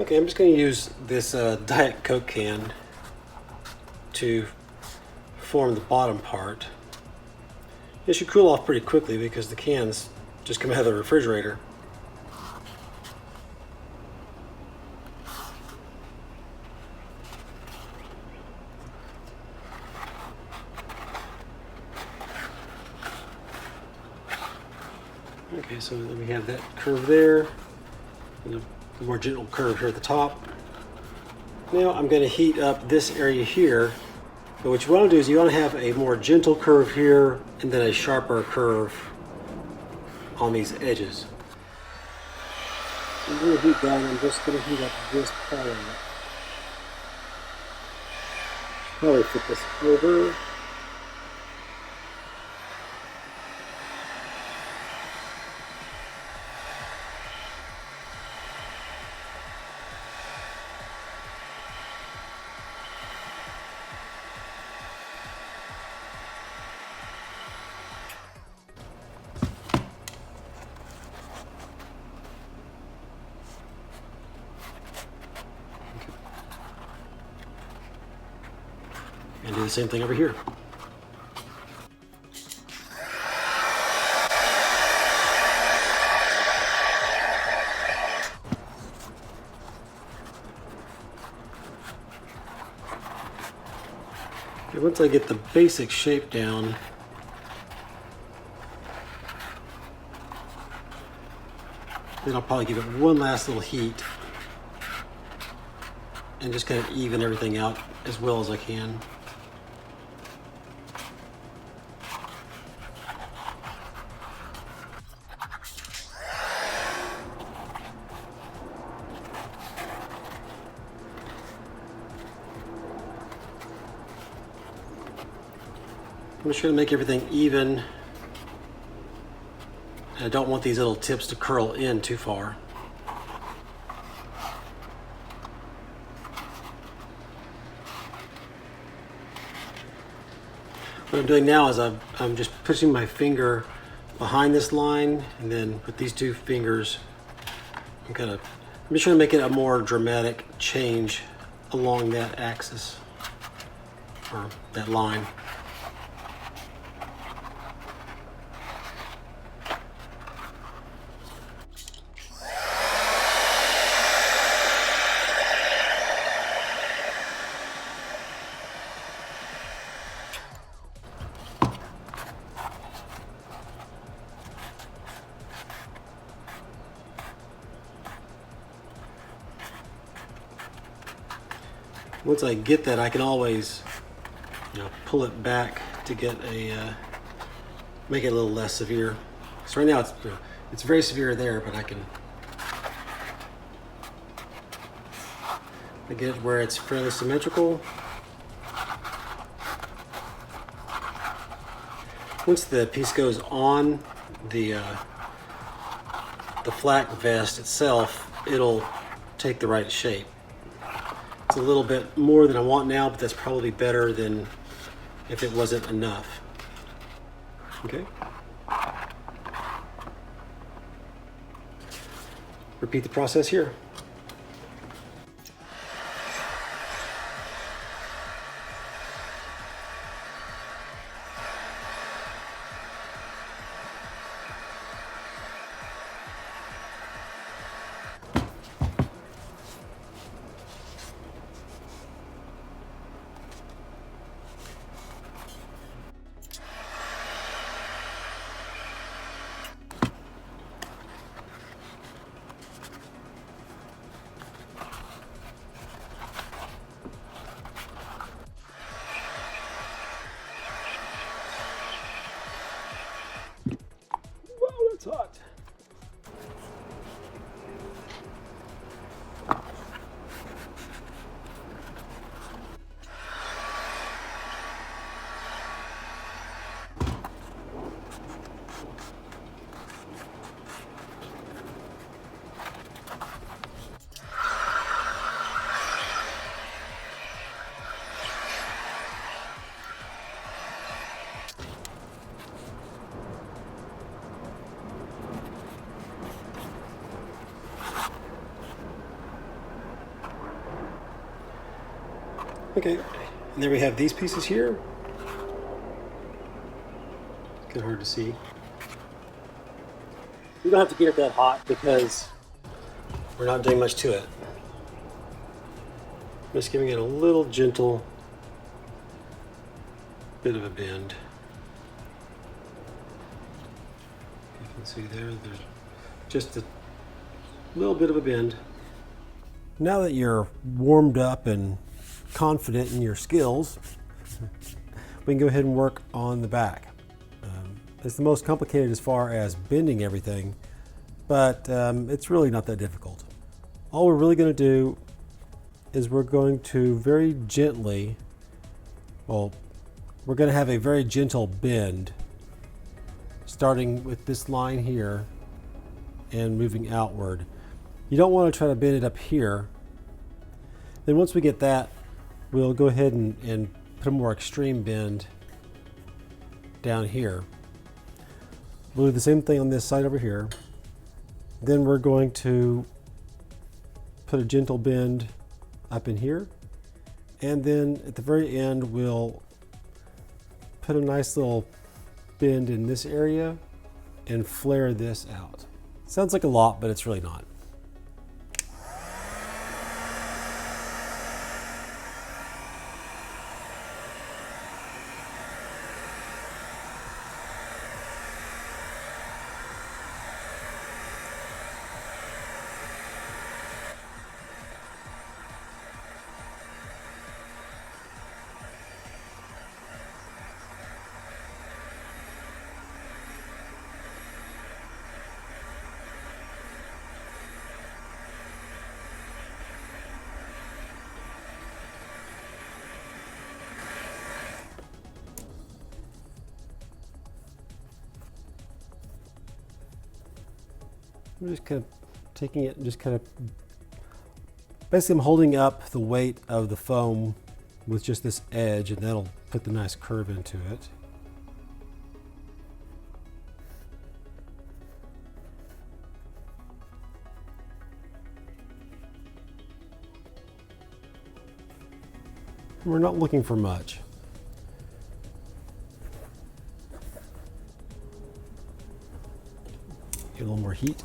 Okay, I'm just going to use this Diet Coke can to form the bottom part. It should cool off pretty quickly because the cans just come out of the refrigerator. Okay, so then we have that curve there, and a more gentle curve here at the top. Now I'm going to heat up this area here. But what you want to do is you want to have a more gentle curve here and then a sharper curve on these edges. I'm going to heat down. I'm just going to heat up this part of it. Probably flip this over. And do the same thing over here. Okay, once I get the basic shape down, then I'll probably give it one last little heat and just kind of even everything out as well as I can. I'm just trying to make everything even. I don't want these little tips to curl in too far. What I'm doing now is I'm just pushing my finger behind this line, and then with these two fingers, I'm just trying to make it a more dramatic change along that axis, or that line. Once I get that, I can always, pull it back to get make it a little less severe. So right now it's very severe there, but I get it where it's fairly symmetrical. Once the piece goes on the flak vest itself, it'll take the right shape. It's a little bit more than I want now, but that's probably better than if it wasn't enough. Okay. Repeat the process here. Hot. Okay, and there we have these pieces here. It's kind of hard to see. You don't have to get it that hot because we're not doing much to it. I'm just giving it a little gentle bit of a bend. You can See there's just a little bit of a bend. Now that you're warmed up and confident in your skills, we can go ahead and work on the back. It's the most complicated as far as bending everything, but it's really not that difficult. All we're really going to do is we're going to very gently, well, we're going to have a very gentle bend starting with this line here and moving outward. You don't want to try to bend it up here. Then once we get that, we'll go ahead and put a more extreme bend down here. We'll do the same thing on this side over here. Then we're going to put a gentle bend up in here. And then at the very end, we'll put a nice little bend in this area and flare this out. Sounds like a lot, but it's really not. I'm just kind of taking it and just kind of, basically I'm holding up the weight of the foam with just this edge, and that'll put the nice curve into it. And we're not looking for much. Get a little more heat.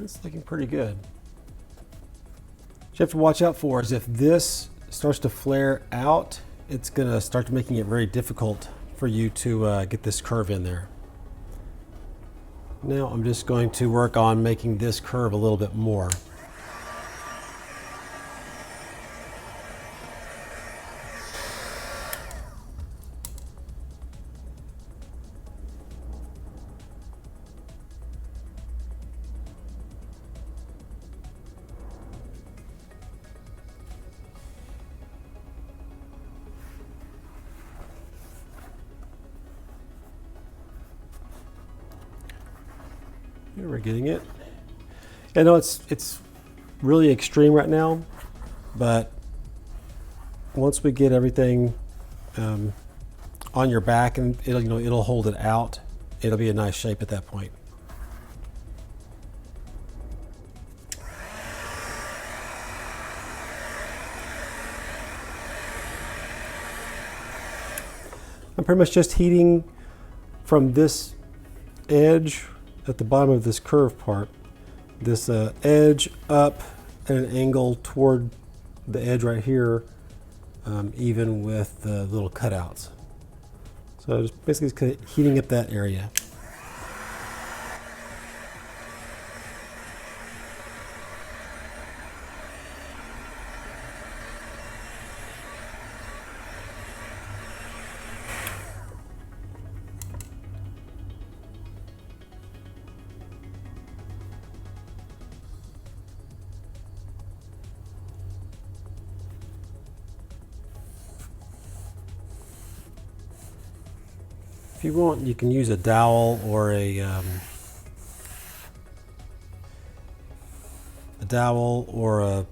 It's looking pretty good. What you have to watch out for is if this starts to flare out, it's going to start making it very difficult for you to get this curve in there. Now I'm just going to work on making this curve a little bit more. We're getting it. I know it's really extreme right now, but once we get everything on your back, and it'll hold it out, it'll be a nice shape at that point. I'm pretty much just heating from this edge at the bottom of this curve part, this edge up at an angle toward the edge right here, even with the little cutouts. So just basically heating up that area. If you want, you can use a dowel or a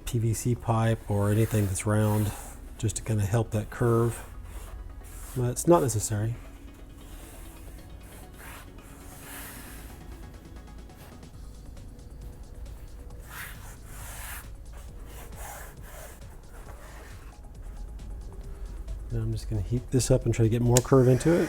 PVC pipe or anything that's round, just to kind of help that curve. But it's not necessary. Now I'm just going to heat this up and try to get more curve into it.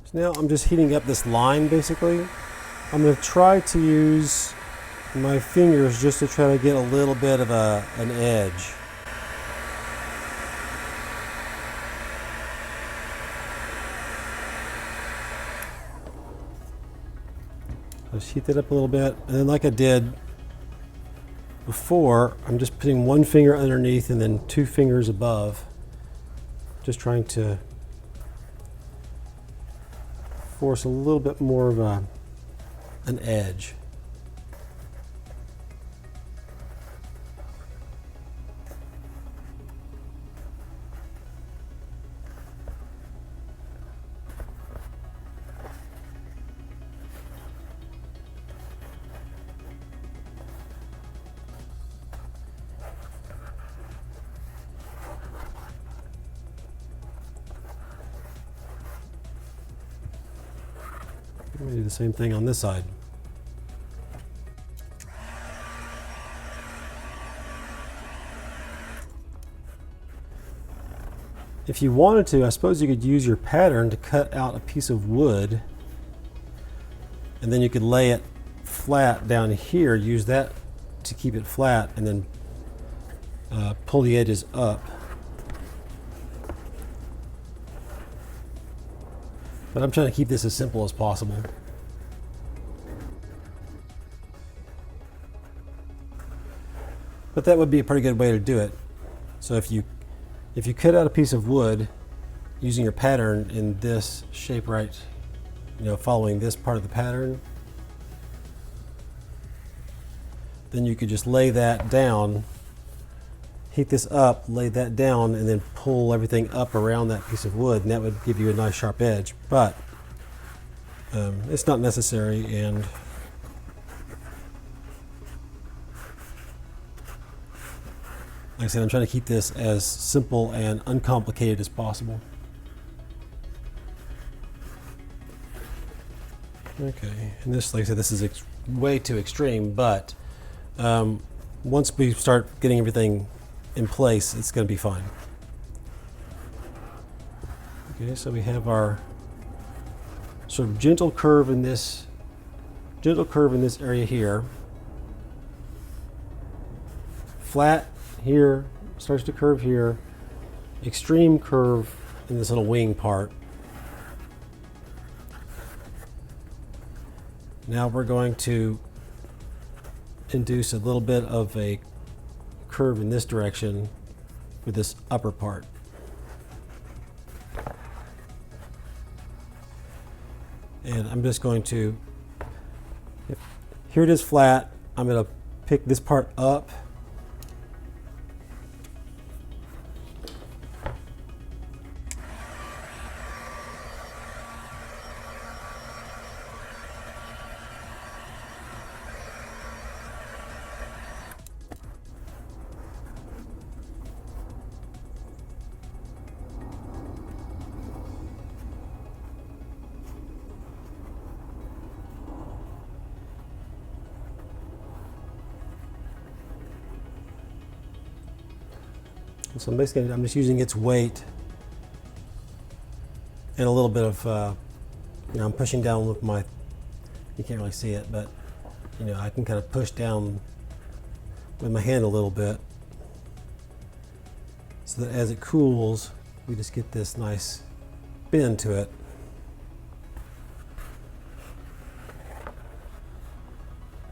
So now I'm just heating up this line basically. I'm going to try to use my fingers just to try to get a little bit of an edge. Just heat that up a little bit, and then like I did before, I'm just putting one finger underneath and then two fingers above, just trying to force a little bit more of an edge. I'm going to do the same thing on this side. If you wanted to, I suppose you could use your pattern to cut out a piece of wood, and then you could lay it flat down here, use that to keep it flat, and then pull the edges up. But I'm trying to keep this as simple as possible. But that would be a pretty good way to do it. So if you cut out a piece of wood using your pattern in this shape right, following this part of the pattern, then you could just lay that down, heat this up, lay that down, and then pull everything up around that piece of wood, and that would give you a nice sharp edge. But it's not necessary, and like I said, I'm trying to keep this as simple and uncomplicated as possible. Okay, and this, like I said, this is way too extreme, but once we start getting everything in place, it's going to be fine. Okay, so we have our sort of gentle curve in this area here. Flat here, starts to curve here. Extreme curve in this little wing part. Now we're going to induce a little bit of a curve in this direction for this upper part. And I'm just going to, here it is flat, I'm going to pick this part up . So basically, I'm just using its weight and a little bit of, I'm pushing down with my, you can't really see it, but I can kind of push down with my hand a little bit so that as it cools, we just get this nice bend to it.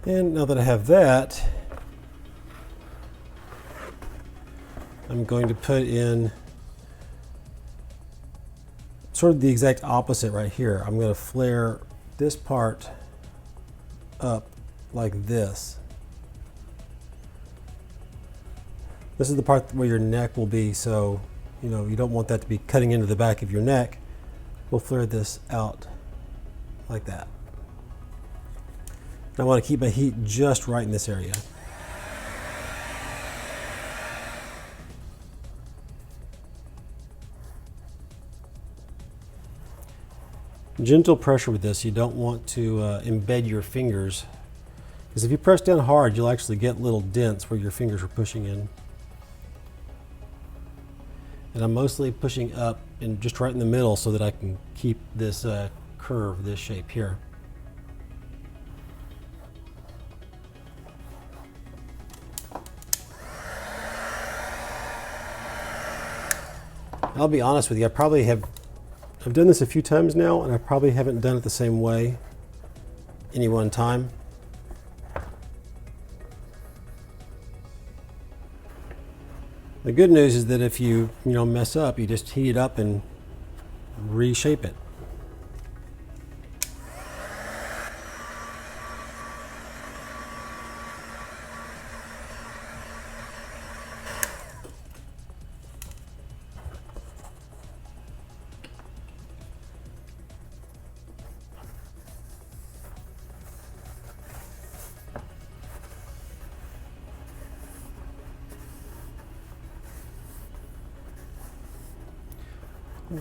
And now that I have that, I'm going to put in sort of the exact opposite right here. I'm going to flare this part up like this. This is the part where your neck will be, so you know you don't want that to be cutting into the back of your neck. We'll flare this out like that. I want to keep my heat just right in this area. Gentle pressure with this. You don't want to embed your fingers, because if you press down hard, you'll actually get little dents where your fingers are pushing in. And I'm mostly pushing up and just right in the middle so that I can keep this curve, this shape here. I'll be honest with you, I've done this a few times now, and I probably haven't done it the same way any one time. The good news is that if you mess up, you just heat it up and reshape it.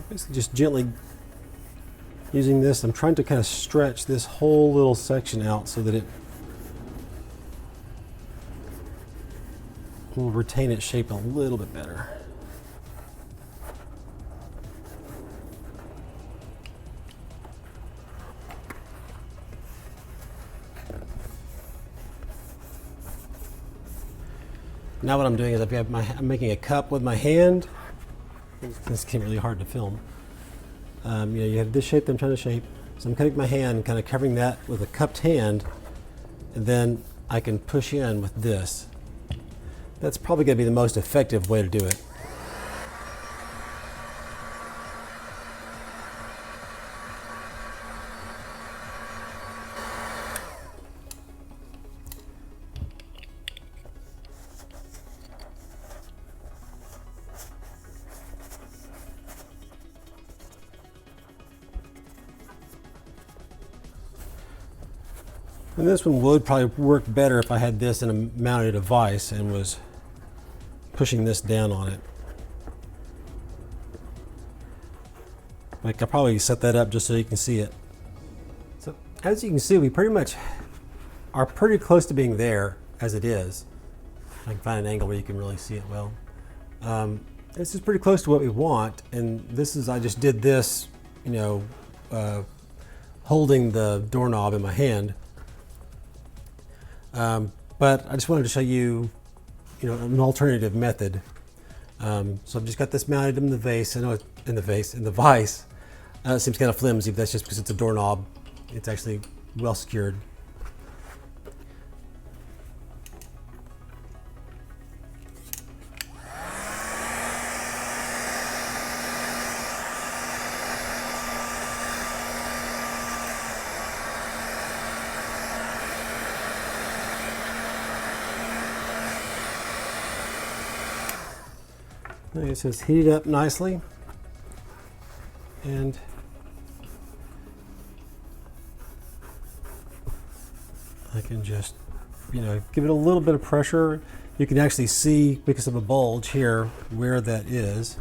Basically just gently using this, I'm trying to kind of stretch this whole little section out so that it will retain its shape a little bit better. Now what I'm doing is I'm making a cup with my hand. This can be really hard to film. You have this shape that I'm trying to shape. So I'm cutting my hand, kind of covering that with a cupped hand, and then I can push in with this. That's probably going to be the most effective way to do it. And this one would probably work better if I had this in a mounted device and was pushing this down on it. Like, I'll probably set that up just so you can see it. So as you can see, we pretty much are pretty close to being there as it is. I can find an angle where you can really see it well. This is pretty close to what we want, and this is, I just did this, holding the doorknob in my hand. But I just wanted to show you, an alternative method. So I've just got this mounted in the vase. I know it's in the vise. It seems kind of flimsy, but that's just because it's a doorknob. It's actually well secured. Okay, so it's heated up nicely, and I can just, give it a little bit of pressure. You can actually see, because of a bulge here, where that is.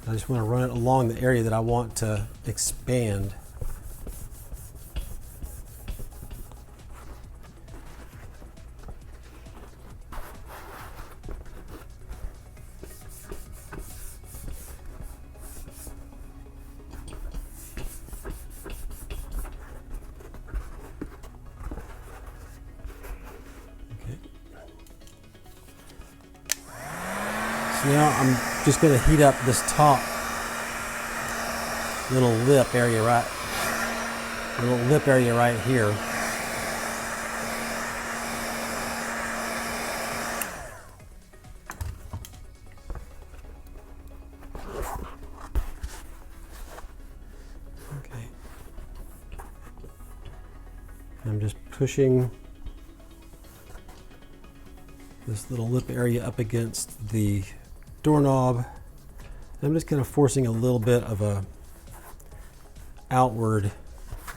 I just want to run it along the area that I want to expand. Now I'm just going to heat up this top little lip area right here. I'm just pushing this little lip area up against the doorknob. I'm just kind of forcing a little bit of a outward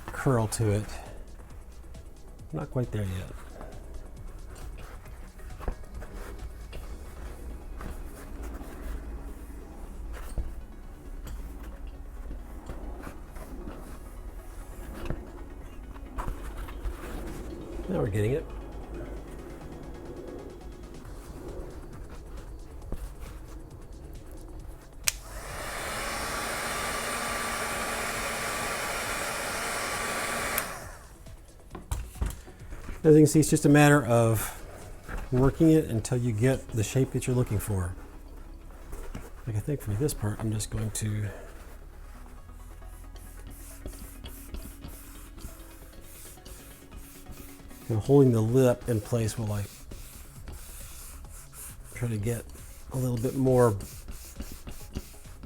curl to it. Not quite there yet. Now we're getting it. As you can see, it's just a matter of working it until you get the shape that you're looking for. Like I think for this part, I'm just going to holding the lip in place while I try to get a little bit more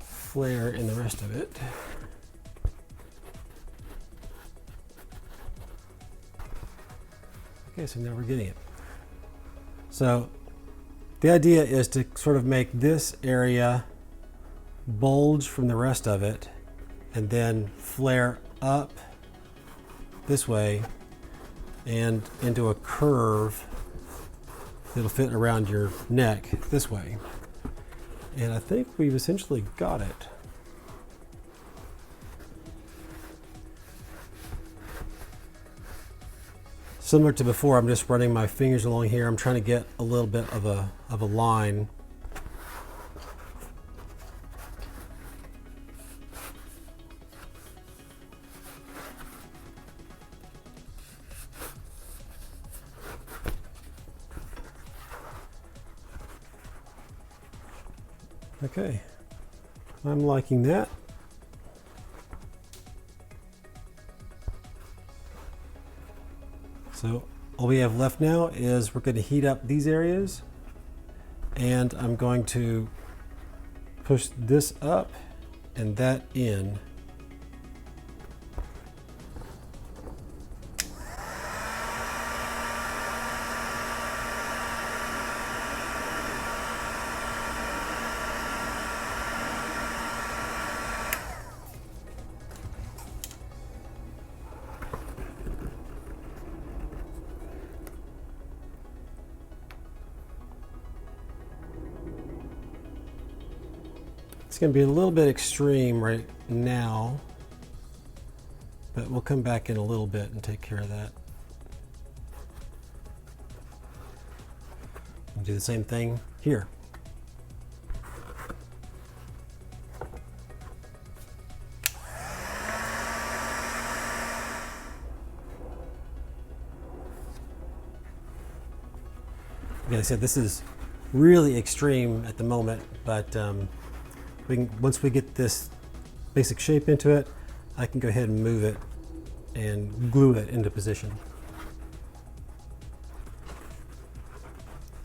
flare in the rest of it. Okay, so now we're getting it. So the idea is to sort of make this area bulge from the rest of it and then flare up this way and into a curve that'll fit around your neck this way. And I think we've essentially got it. Similar to before, I'm just running my fingers along here. I'm trying to get a little bit of a line. Okay, I'm liking that. So all we have left now is we're going to heat up these areas, and I'm going to push this up and that in. It's going to be a little bit extreme right now, but we'll come back in a little bit and take care of that. And do the same thing here. Like I said, this is really extreme at the moment, but once we get this basic shape into it, I can go ahead and move it and glue it into position.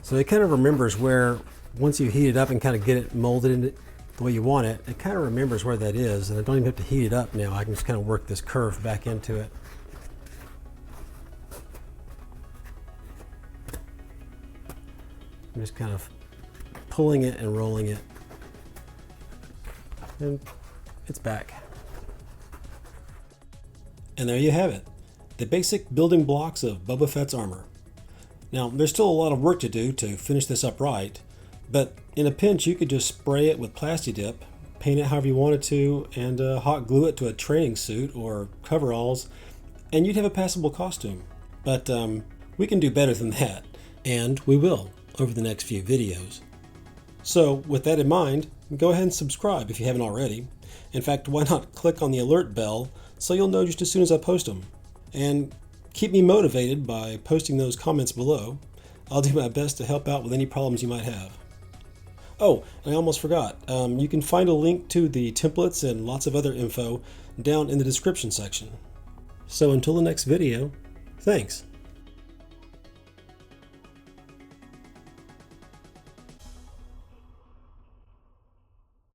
So it kind of remembers where, once you heat it up and kind of get it molded into the way you want it, it kind of remembers where that is, and I don't even have to heat it up now. I can just kind of work this curve back into it. I'm just kind of pulling it and rolling it. And it's back. And there you have it, the basic building blocks of Boba Fett's armor. Now, there's still a lot of work to do to finish this up right, but in a pinch you could just spray it with Plasti-Dip, paint it however you wanted to, and hot glue it to a training suit or coveralls, and you'd have a passable costume. But we can do better than that, and we will over the next few videos. So with that in mind, go ahead and subscribe if you haven't already. In fact, why not click on the alert bell so you'll know just as soon as I post them. And keep me motivated by posting those comments below. I'll do my best to help out with any problems you might have. Oh, and I almost forgot. You can find a link to the templates and lots of other info down in the description section. So until the next video, thanks.